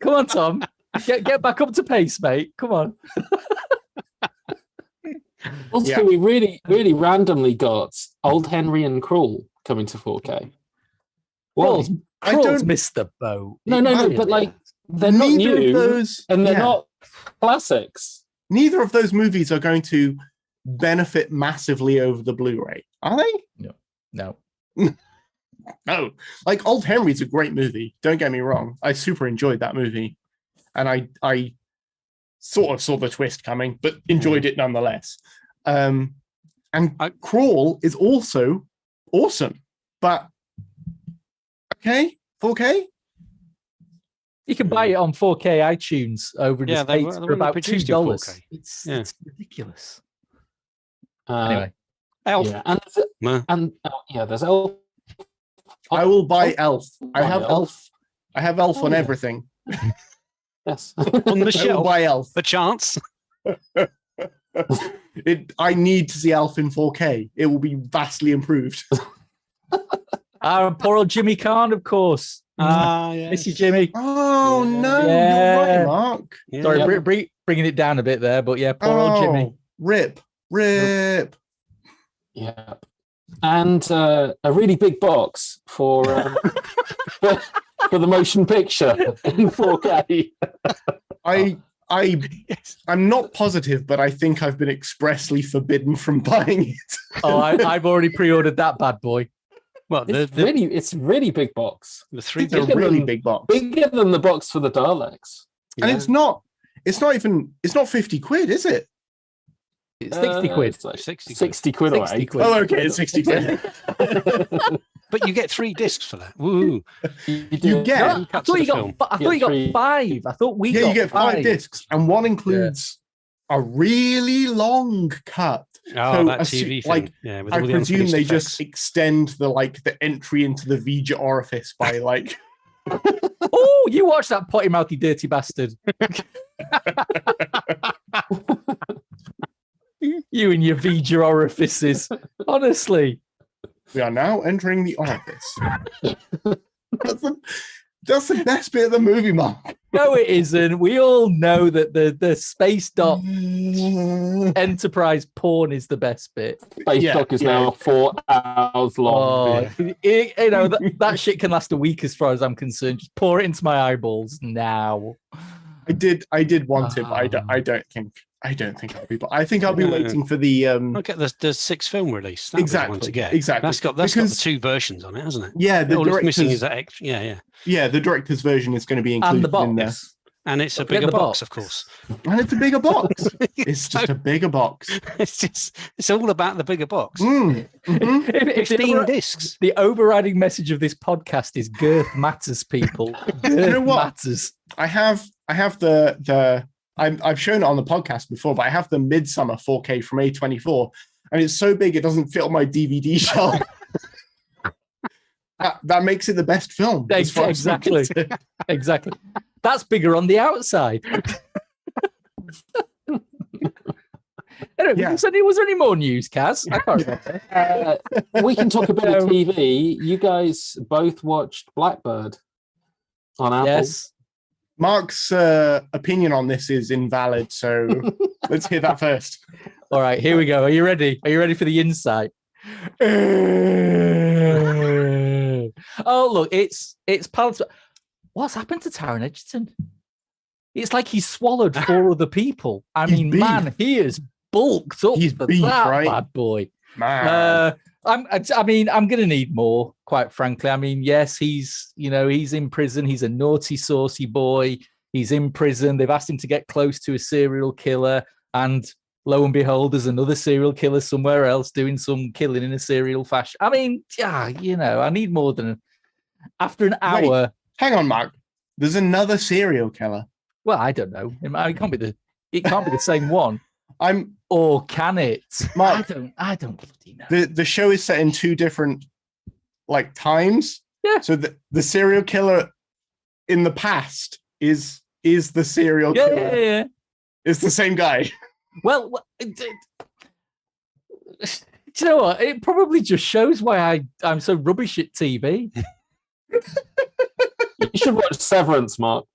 [SPEAKER 3] Come on, Tom. Get back up to pace, mate. Come on.
[SPEAKER 2] Also, we really randomly got Old Henry and Cruel coming to 4K.
[SPEAKER 3] Crawl's
[SPEAKER 5] I don't-
[SPEAKER 3] missed the boat.
[SPEAKER 2] No, but like they're not
[SPEAKER 5] Neither
[SPEAKER 2] new,
[SPEAKER 5] of those,
[SPEAKER 2] and they're
[SPEAKER 5] yeah.
[SPEAKER 2] not classics.
[SPEAKER 5] Neither of those movies are going to benefit massively over the Blu-ray, are they?
[SPEAKER 3] No.
[SPEAKER 5] No. Like Old Henry's a great movie. Don't get me wrong. I super enjoyed that movie, and I sort of saw the twist coming, but enjoyed it nonetheless. And Crawl is also awesome, but okay, 4K.
[SPEAKER 3] You can buy it on 4K iTunes over in the States for about $2. It's ridiculous. Anyway.
[SPEAKER 4] Elf.
[SPEAKER 2] Yeah, there's Elf.
[SPEAKER 5] I will buy Elf. I have
[SPEAKER 2] Elf.
[SPEAKER 5] Elf. I have Elf on
[SPEAKER 2] yeah.
[SPEAKER 5] everything.
[SPEAKER 2] Yes.
[SPEAKER 4] On the
[SPEAKER 5] I will
[SPEAKER 4] shelf.
[SPEAKER 5] buy Elf.
[SPEAKER 4] The chance.
[SPEAKER 5] I need to see Elf in 4K. It will be vastly improved.
[SPEAKER 3] Poor old Jimmy Kahn, of course.
[SPEAKER 4] Yes.
[SPEAKER 3] Miss you, Jimmy.
[SPEAKER 5] Oh no,
[SPEAKER 3] Yeah.
[SPEAKER 5] you're right, Mark.
[SPEAKER 4] Yeah.
[SPEAKER 3] Sorry, bringing it down a bit there, but yeah, poor old Jimmy.
[SPEAKER 5] Rip.
[SPEAKER 2] Yeah. And a really big box for for the motion picture in 4K.
[SPEAKER 5] I'm not positive, but I think I've been expressly forbidden from buying it.
[SPEAKER 3] Oh, I've already pre-ordered that bad boy.
[SPEAKER 4] Well,
[SPEAKER 2] It's really big box.
[SPEAKER 4] the three
[SPEAKER 5] It's a
[SPEAKER 2] Bigger
[SPEAKER 5] really
[SPEAKER 2] than-
[SPEAKER 5] big box.
[SPEAKER 2] Bigger than the box for the Daleks.
[SPEAKER 5] And it's not 50 quid, is it?
[SPEAKER 3] It's 60 quid.
[SPEAKER 2] It's like
[SPEAKER 4] 60 quid.
[SPEAKER 2] 60 quid or
[SPEAKER 3] 60
[SPEAKER 2] 8
[SPEAKER 3] quid.
[SPEAKER 5] Oh, okay, it's 60 quid.
[SPEAKER 4] But you get 3 discs for that. Woo!
[SPEAKER 5] You get-
[SPEAKER 3] No, I
[SPEAKER 4] Cuts
[SPEAKER 3] thought
[SPEAKER 4] of
[SPEAKER 3] you
[SPEAKER 4] the
[SPEAKER 3] got.
[SPEAKER 4] film.
[SPEAKER 3] I thought you got
[SPEAKER 2] three.
[SPEAKER 3] 5. I thought we
[SPEAKER 5] Yeah,
[SPEAKER 3] got
[SPEAKER 5] you get 5 discs, and one includes a really long cut.
[SPEAKER 4] Oh,
[SPEAKER 5] So
[SPEAKER 4] that
[SPEAKER 5] I
[SPEAKER 4] TV
[SPEAKER 5] see-
[SPEAKER 4] thing.
[SPEAKER 5] like,
[SPEAKER 4] Yeah, with
[SPEAKER 5] I
[SPEAKER 4] all the
[SPEAKER 5] presume
[SPEAKER 4] unfinished
[SPEAKER 5] they
[SPEAKER 4] effects.
[SPEAKER 5] just extend the entry into the Vija orifice by like.
[SPEAKER 3] Oh, you watch that potty mouthy dirty bastard. You and your Vija orifices. Honestly.
[SPEAKER 5] We are now entering the orifice. That's the best bit of the movie, Mark.
[SPEAKER 3] No, it isn't. We all know that the space dock Enterprise porn is the best bit.
[SPEAKER 2] Space Dock is now 4 hours long.
[SPEAKER 3] That shit can last a week as far as I'm concerned. Just pour it into my eyeballs now.
[SPEAKER 5] I did want it, but I don't think I'll be. But I think I'll be
[SPEAKER 4] No.
[SPEAKER 5] waiting for the.
[SPEAKER 4] Look at the 6th film release. That was the one to get.
[SPEAKER 5] Exactly.
[SPEAKER 4] That's got the
[SPEAKER 5] Because-
[SPEAKER 4] 2 versions on it, hasn't it?
[SPEAKER 5] Yeah, the
[SPEAKER 4] All it's missing
[SPEAKER 5] director's,
[SPEAKER 4] is that extra. Yeah.
[SPEAKER 5] the director's version is going to be
[SPEAKER 3] And
[SPEAKER 5] included
[SPEAKER 3] the box.
[SPEAKER 5] in there,
[SPEAKER 4] And it's a
[SPEAKER 3] Don't forget
[SPEAKER 4] bigger
[SPEAKER 3] the
[SPEAKER 4] box,
[SPEAKER 3] box.
[SPEAKER 4] of course.
[SPEAKER 5] and it's a bigger box. It's just a bigger box.
[SPEAKER 4] It's all about the bigger box.
[SPEAKER 5] Mhm.
[SPEAKER 3] If the
[SPEAKER 4] 15
[SPEAKER 3] over-
[SPEAKER 4] discs.
[SPEAKER 3] the overriding message of this podcast is girth matters, people. Girth
[SPEAKER 5] know what?
[SPEAKER 3] matters.
[SPEAKER 5] I have the I've shown it on the podcast before, but I have the Midsummer 4K from A24, and it's so big it doesn't fit on my DVD shelf. that makes it the best film. as far as I'm
[SPEAKER 3] Exactly.
[SPEAKER 5] concerned.
[SPEAKER 3] Exactly. That's bigger on the outside. Anyway,
[SPEAKER 5] Yeah.
[SPEAKER 3] was there any more news, Kaz? I can't remember.
[SPEAKER 2] We can talk a bit of
[SPEAKER 3] No.
[SPEAKER 2] TV. You guys both watched Blackbird on Apple.
[SPEAKER 3] Yes.
[SPEAKER 5] Mark's opinion on this is invalid, so let's hear that first.
[SPEAKER 3] All right, here we go. Are you ready? Are you ready for the insight? Oh, look, it's palatable. What's happened to Taron Egerton? It's like he's swallowed 4 other people. I
[SPEAKER 5] He's
[SPEAKER 3] mean,
[SPEAKER 5] beef.
[SPEAKER 3] man, he is bulked up
[SPEAKER 5] He's
[SPEAKER 3] for
[SPEAKER 5] beef,
[SPEAKER 3] that
[SPEAKER 5] right?
[SPEAKER 3] bad boy.
[SPEAKER 5] Man.
[SPEAKER 3] I'm going to need more, quite frankly. I mean, yes, he's in prison. He's a naughty, saucy boy. He's in prison. They've asked him to get close to a serial killer. And lo and behold, there's another serial killer somewhere else doing some killing in a serial fashion. I mean, yeah, I need more than after an hour.
[SPEAKER 5] Wait. Hang on, Mark. There's another serial killer.
[SPEAKER 3] Well, I don't know. It can't be the same one. Or can it?
[SPEAKER 5] Mark,
[SPEAKER 3] I don't bloody know.
[SPEAKER 5] the show is set in two different like times.
[SPEAKER 3] Yeah.
[SPEAKER 5] So the serial killer in the past is the serial killer.
[SPEAKER 3] Yeah.
[SPEAKER 5] It's the same guy.
[SPEAKER 3] Well, do you know what? It probably just shows why I'm so rubbish at TV.
[SPEAKER 2] You should watch Severance, Mark.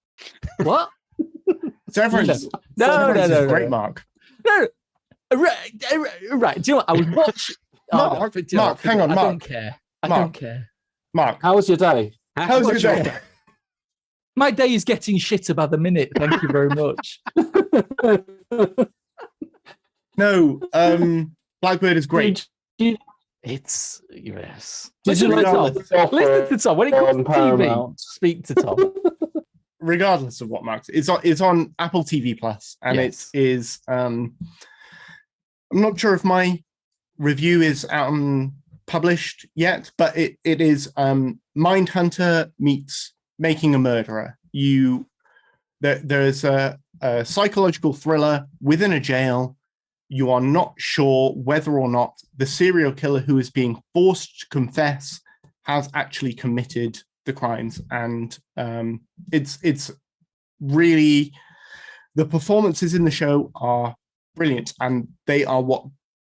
[SPEAKER 3] What?
[SPEAKER 5] Severance.
[SPEAKER 3] No,
[SPEAKER 5] Severance
[SPEAKER 3] no,
[SPEAKER 5] is great, Mark.
[SPEAKER 3] No. Right. Do you know what? I was watching.
[SPEAKER 5] Mark, hang on,
[SPEAKER 3] I
[SPEAKER 5] Mark.
[SPEAKER 3] don't care. I don't care.
[SPEAKER 5] Mark,
[SPEAKER 2] How was your day?
[SPEAKER 5] how's your day?
[SPEAKER 3] My day is getting shitter by the minute. Thank you very much.
[SPEAKER 5] No, Blackbird is great.
[SPEAKER 3] It's yes.
[SPEAKER 2] Did you
[SPEAKER 3] Listen to
[SPEAKER 2] like
[SPEAKER 3] Tom. Listen to Tom. When it comes to TV,
[SPEAKER 2] Paramount?
[SPEAKER 3] speak to Tom.
[SPEAKER 5] Regardless of what, Mark, it's on Apple TV Plus, and
[SPEAKER 3] Yes.
[SPEAKER 5] it is. I'm not sure if my review is out and published yet, but it is Mindhunter meets Making a Murderer. There's a psychological thriller within a jail. You are not sure whether or not the serial killer who is being forced to confess has actually committed the crimes, and it's really, the performances in the show are brilliant, and they are what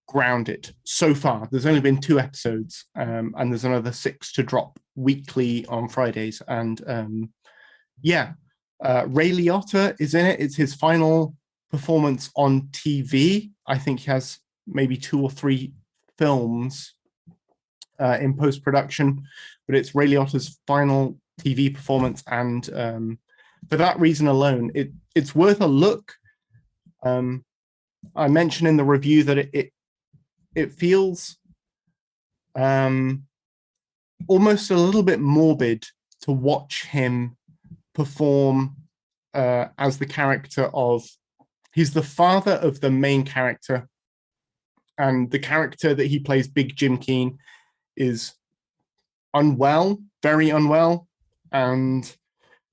[SPEAKER 5] ground it so far. There's only been 2 episodes, and there's another 6 to drop weekly on Fridays, and Ray Liotta is in it. It's his final performance on TV. I think he has maybe 2 or 3 films in post-production, but it's Ray Liotta's final TV performance, and for that reason alone, it's worth a look. I mentioned in the review that it feels almost a little bit morbid to watch him perform as the character of, he's the father of the main character, and the character that he plays, Big Jim Keen, is unwell, very unwell, and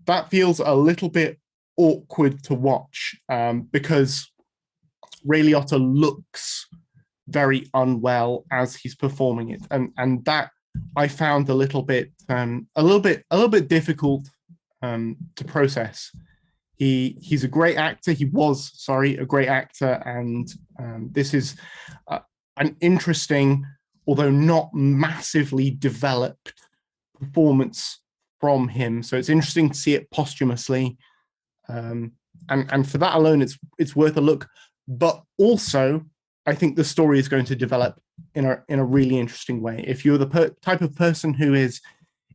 [SPEAKER 5] that feels a little bit awkward to watch because Ray Liotta looks very unwell as he's performing it, and that I found a little bit difficult to process. He's a great actor. He was, a great actor, and this is an interesting, although not massively developed, performance from him. So it's interesting to see it posthumously, and for that alone, it's worth a look. But also, I think the story is going to develop in a really interesting way. If you're the type of person who is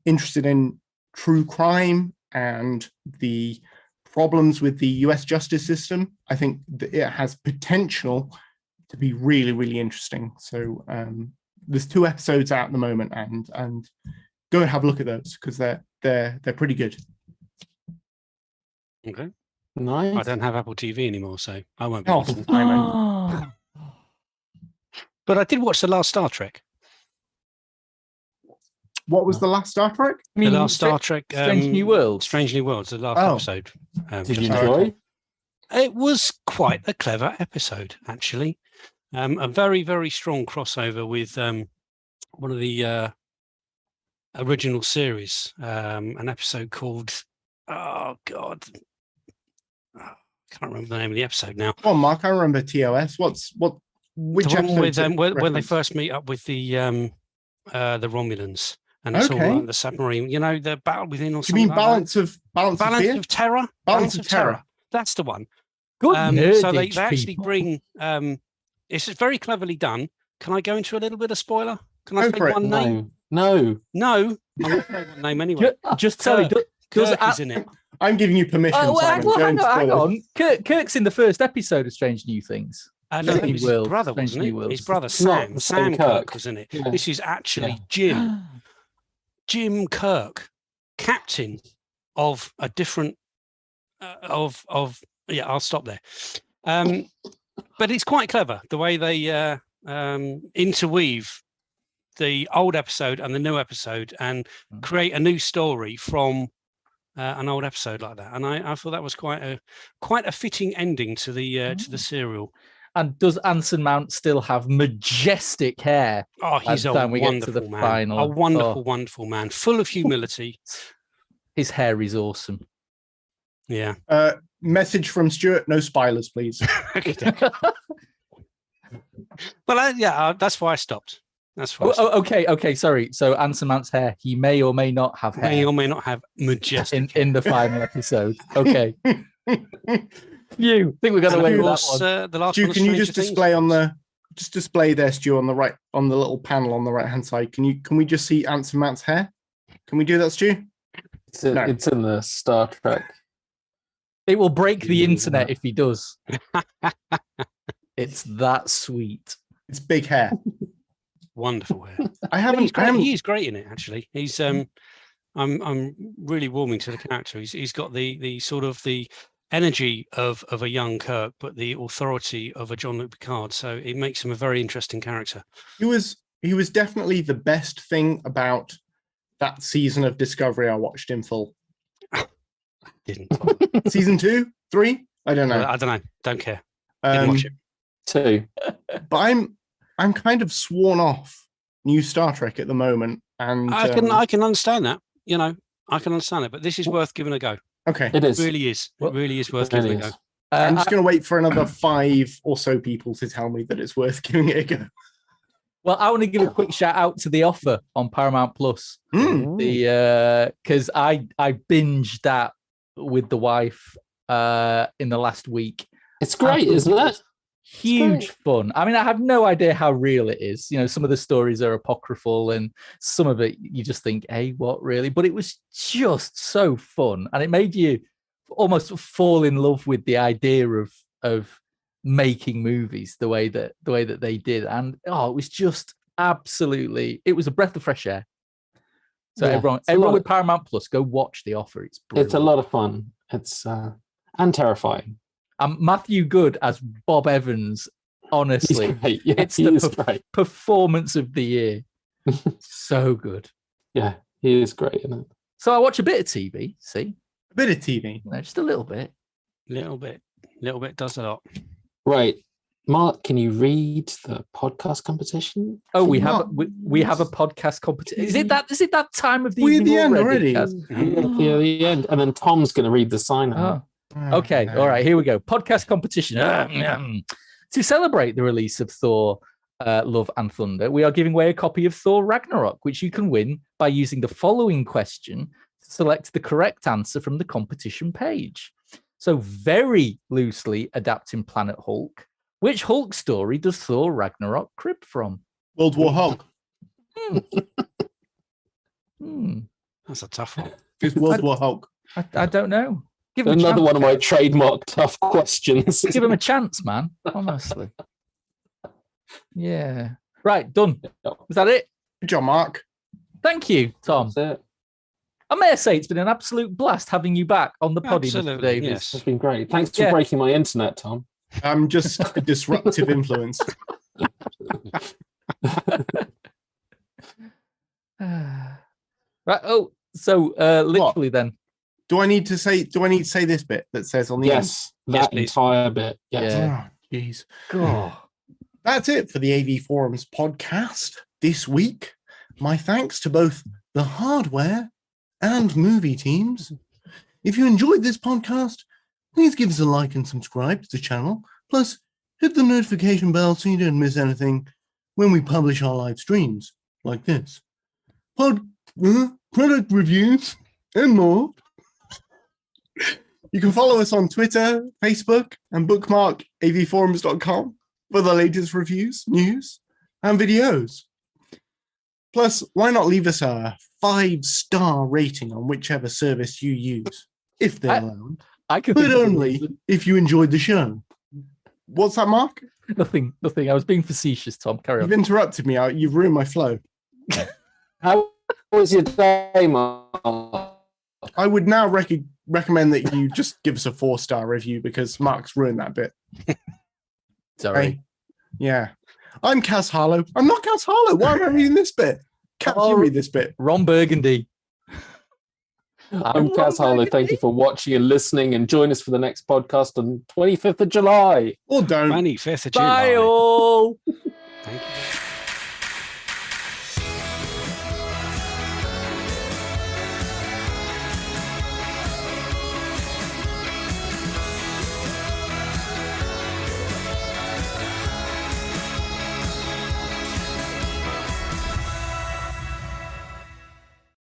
[SPEAKER 5] interested in true crime and the problems with the US justice system, I think that it has potential to be really, really interesting. So there's 2 episodes out at the moment, and go and have a look at those because they're pretty good.
[SPEAKER 4] Okay.
[SPEAKER 2] Nice.
[SPEAKER 4] I don't have Apple TV anymore, so I won't be
[SPEAKER 5] Oh,
[SPEAKER 4] watching. But I did watch the last Star Trek.
[SPEAKER 5] What was the last Star Trek?
[SPEAKER 4] The last Star Trek,
[SPEAKER 3] Strange New Worlds.
[SPEAKER 4] Strange New Worlds, the last episode.
[SPEAKER 2] Did you
[SPEAKER 4] just-
[SPEAKER 2] enjoy?
[SPEAKER 4] It was quite a clever episode, actually. A very, very strong crossover with one of the original series, an episode called, oh God, I can't remember the name of the episode now.
[SPEAKER 5] Well, Mark, I remember TOS. Which
[SPEAKER 4] The one with
[SPEAKER 5] episode?
[SPEAKER 4] when they first meet up with the Romulans, and it's all
[SPEAKER 5] Okay.
[SPEAKER 4] like the submarine. You know, the battle within, or
[SPEAKER 5] Do you mean
[SPEAKER 4] something like
[SPEAKER 5] Balance
[SPEAKER 4] that.
[SPEAKER 5] of Fear?
[SPEAKER 4] of Terror?
[SPEAKER 5] Balance of Terror.
[SPEAKER 4] That's the one.
[SPEAKER 3] Good
[SPEAKER 4] So they
[SPEAKER 3] nerdage,
[SPEAKER 4] actually
[SPEAKER 3] people.
[SPEAKER 4] bring. It's very cleverly done. Can I go into a little bit of spoiler? Can I
[SPEAKER 5] Go
[SPEAKER 4] say
[SPEAKER 5] for it.
[SPEAKER 4] one name?
[SPEAKER 2] No.
[SPEAKER 4] No, I won't say one name anyway.
[SPEAKER 3] Just tell me.
[SPEAKER 4] Kirk is in it.
[SPEAKER 5] I'm giving you permission,
[SPEAKER 3] Oh, well,
[SPEAKER 5] Simon. Go
[SPEAKER 3] hang
[SPEAKER 5] and
[SPEAKER 3] on.
[SPEAKER 5] spoil it.
[SPEAKER 3] Kirk's in the first episode of Strange New Things.
[SPEAKER 4] No,
[SPEAKER 3] Strange
[SPEAKER 4] it
[SPEAKER 3] New
[SPEAKER 4] was
[SPEAKER 3] Worlds,
[SPEAKER 4] his brother,
[SPEAKER 3] Strange
[SPEAKER 4] wasn't
[SPEAKER 3] New
[SPEAKER 4] it?
[SPEAKER 3] Worlds.
[SPEAKER 4] His brother
[SPEAKER 2] It's not
[SPEAKER 4] Sam.
[SPEAKER 2] the same
[SPEAKER 4] Sam Kirk
[SPEAKER 2] Kirk.
[SPEAKER 4] was in it.
[SPEAKER 2] Yeah.
[SPEAKER 4] This is actually
[SPEAKER 2] Yeah.
[SPEAKER 4] Jim Kirk, captain of a different yeah. I'll stop there. But it's quite clever the way they interweave the old episode and the new episode and create a new story from an old episode like that. And I thought that was quite a fitting ending to the serial.
[SPEAKER 3] And does Anson Mount still have majestic hair?
[SPEAKER 4] Oh, he's a
[SPEAKER 3] time we get to the
[SPEAKER 4] wonderful man.
[SPEAKER 3] final.
[SPEAKER 4] A wonderful, wonderful man, full of humility.
[SPEAKER 3] His hair is awesome.
[SPEAKER 4] Yeah.
[SPEAKER 5] Message from Stuart: no spoilers, please.
[SPEAKER 4] Well, that's why I stopped. That's why.
[SPEAKER 3] Okay. Sorry. So Anson Mount's hair, he may or may not have hair.
[SPEAKER 4] May or may not have majestic
[SPEAKER 3] in the final episode. Okay. You think we're going to win that one?
[SPEAKER 4] The last
[SPEAKER 5] Stu,
[SPEAKER 4] one
[SPEAKER 5] can you just display there, Stu, on the right, on the little panel on the right hand side? Can we just see Anson Mount's hair? Can we do that, Stu?
[SPEAKER 2] It's in the Star Trek.
[SPEAKER 3] It will break the internet if he does. It's that sweet.
[SPEAKER 5] It's big hair.
[SPEAKER 4] Wonderful hair.
[SPEAKER 5] He's
[SPEAKER 4] great in it, actually. He's I'm really warming to the character. He's got the sort of the energy of a young Kirk, but the authority of a Jean-Luc Picard. So it makes him a very interesting character.
[SPEAKER 5] He was definitely the best thing about that season of Discovery I watched in full.
[SPEAKER 4] Didn't.
[SPEAKER 5] Season 2, 3? I don't know.
[SPEAKER 4] I don't know. Don't care. Didn't watch it.
[SPEAKER 2] 2.
[SPEAKER 5] But I'm kind of sworn off new Star Trek at the moment, and
[SPEAKER 4] I can understand that. I can understand it, but this is worth giving a go.
[SPEAKER 5] Okay,
[SPEAKER 2] it is.
[SPEAKER 4] It really is. It really is worth giving a go.
[SPEAKER 5] I'm just going to wait for another 5 or so people to tell me that it's worth giving it a go.
[SPEAKER 3] Well, I want to give a quick shout out to The Offer on Paramount Plus. Because I binged that with the wife in the last week.
[SPEAKER 2] It's great, isn't it?
[SPEAKER 3] Huge fun. I mean, I have no idea how real it is. Some of the stories are apocryphal, and some of it you just think, "Hey, what really?" But it was just so fun, and it made you almost fall in love with the idea of making movies the way that they did. And it was just absolutely. It was a breath of fresh air. So everyone with Paramount Plus, go watch The Offer. It's brilliant.
[SPEAKER 2] It's a lot of fun. It's and terrifying.
[SPEAKER 3] Matthew Good as Bob Evans, honestly, it's the performance of the year. So good.
[SPEAKER 2] Yeah, he is great, isn't it?
[SPEAKER 3] So I watch a bit of TV, see?
[SPEAKER 5] A bit of TV.
[SPEAKER 3] No, just a little bit.
[SPEAKER 4] Little bit does a lot.
[SPEAKER 2] Right. Mark, can you read the podcast competition?
[SPEAKER 3] Oh, we have a podcast competition. Is it that time of the
[SPEAKER 5] We're
[SPEAKER 3] evening
[SPEAKER 5] at the end
[SPEAKER 3] already?
[SPEAKER 2] Yeah, the end. And then Tom's going to read the sign out.
[SPEAKER 3] Okay, all right, here we go. Podcast competition. To celebrate the release of Thor, Love and Thunder, we are giving away a copy of Thor Ragnarok, which you can win by using the following question to select the correct answer from the competition page. So very loosely adapting Planet Hulk, which Hulk story does Thor Ragnarok crib from?
[SPEAKER 5] World War Hulk.
[SPEAKER 4] That's a tough one.
[SPEAKER 5] It's World War Hulk.
[SPEAKER 3] I don't know. Give him
[SPEAKER 2] Another one of my trademark tough questions.
[SPEAKER 3] Give him a chance, man. Honestly. Yeah. Right, done. Was that it?
[SPEAKER 5] Good job, Mark.
[SPEAKER 3] Thank you, Tom.
[SPEAKER 2] That's it.
[SPEAKER 3] I may say it's been an absolute blast having you back on the poddy, Mr. Davies.
[SPEAKER 4] Yes.
[SPEAKER 2] It's been great. Thanks for breaking my internet, Tom.
[SPEAKER 5] I'm just a disruptive influence.
[SPEAKER 3] Right. Oh, so literally then.
[SPEAKER 5] Do I need to say this bit that says on the end?
[SPEAKER 2] That entire bit. Yes.
[SPEAKER 3] Yeah.
[SPEAKER 5] Oh, jeez.
[SPEAKER 3] God.
[SPEAKER 5] That's it for the AV Forums podcast this week. My thanks to both the hardware and movie teams. If you enjoyed this podcast, please give us a like and subscribe to the channel. Plus, hit the notification bell so you don't miss anything when we publish our live streams like this. Product reviews and more. You can follow us on Twitter, Facebook, and bookmark avforums.com for the latest reviews, news, and videos. Plus, why not leave us a 5-star rating on whichever service you use, if they're allowed. But only if you enjoyed the show. What's that, Mark?
[SPEAKER 3] Nothing. I was being facetious, Tom. Carry on.
[SPEAKER 5] You've interrupted me. You've ruined my flow.
[SPEAKER 2] How was your day, Mark?
[SPEAKER 5] I would now recommend that you just give us a 4-star review because Mark's ruined that bit.
[SPEAKER 3] Sorry.
[SPEAKER 5] Hey, yeah. I'm Cass Harlow. I'm not Cass Harlow. Why am I reading this bit? Cass, you read this bit.
[SPEAKER 3] Ron Burgundy.
[SPEAKER 2] I'm Kaz Harlow. Thank you for watching and listening, and join us for the next podcast on 25th of July.
[SPEAKER 5] Or don't.
[SPEAKER 4] 25th of
[SPEAKER 3] Bye
[SPEAKER 4] July.
[SPEAKER 3] all.
[SPEAKER 4] Thank you.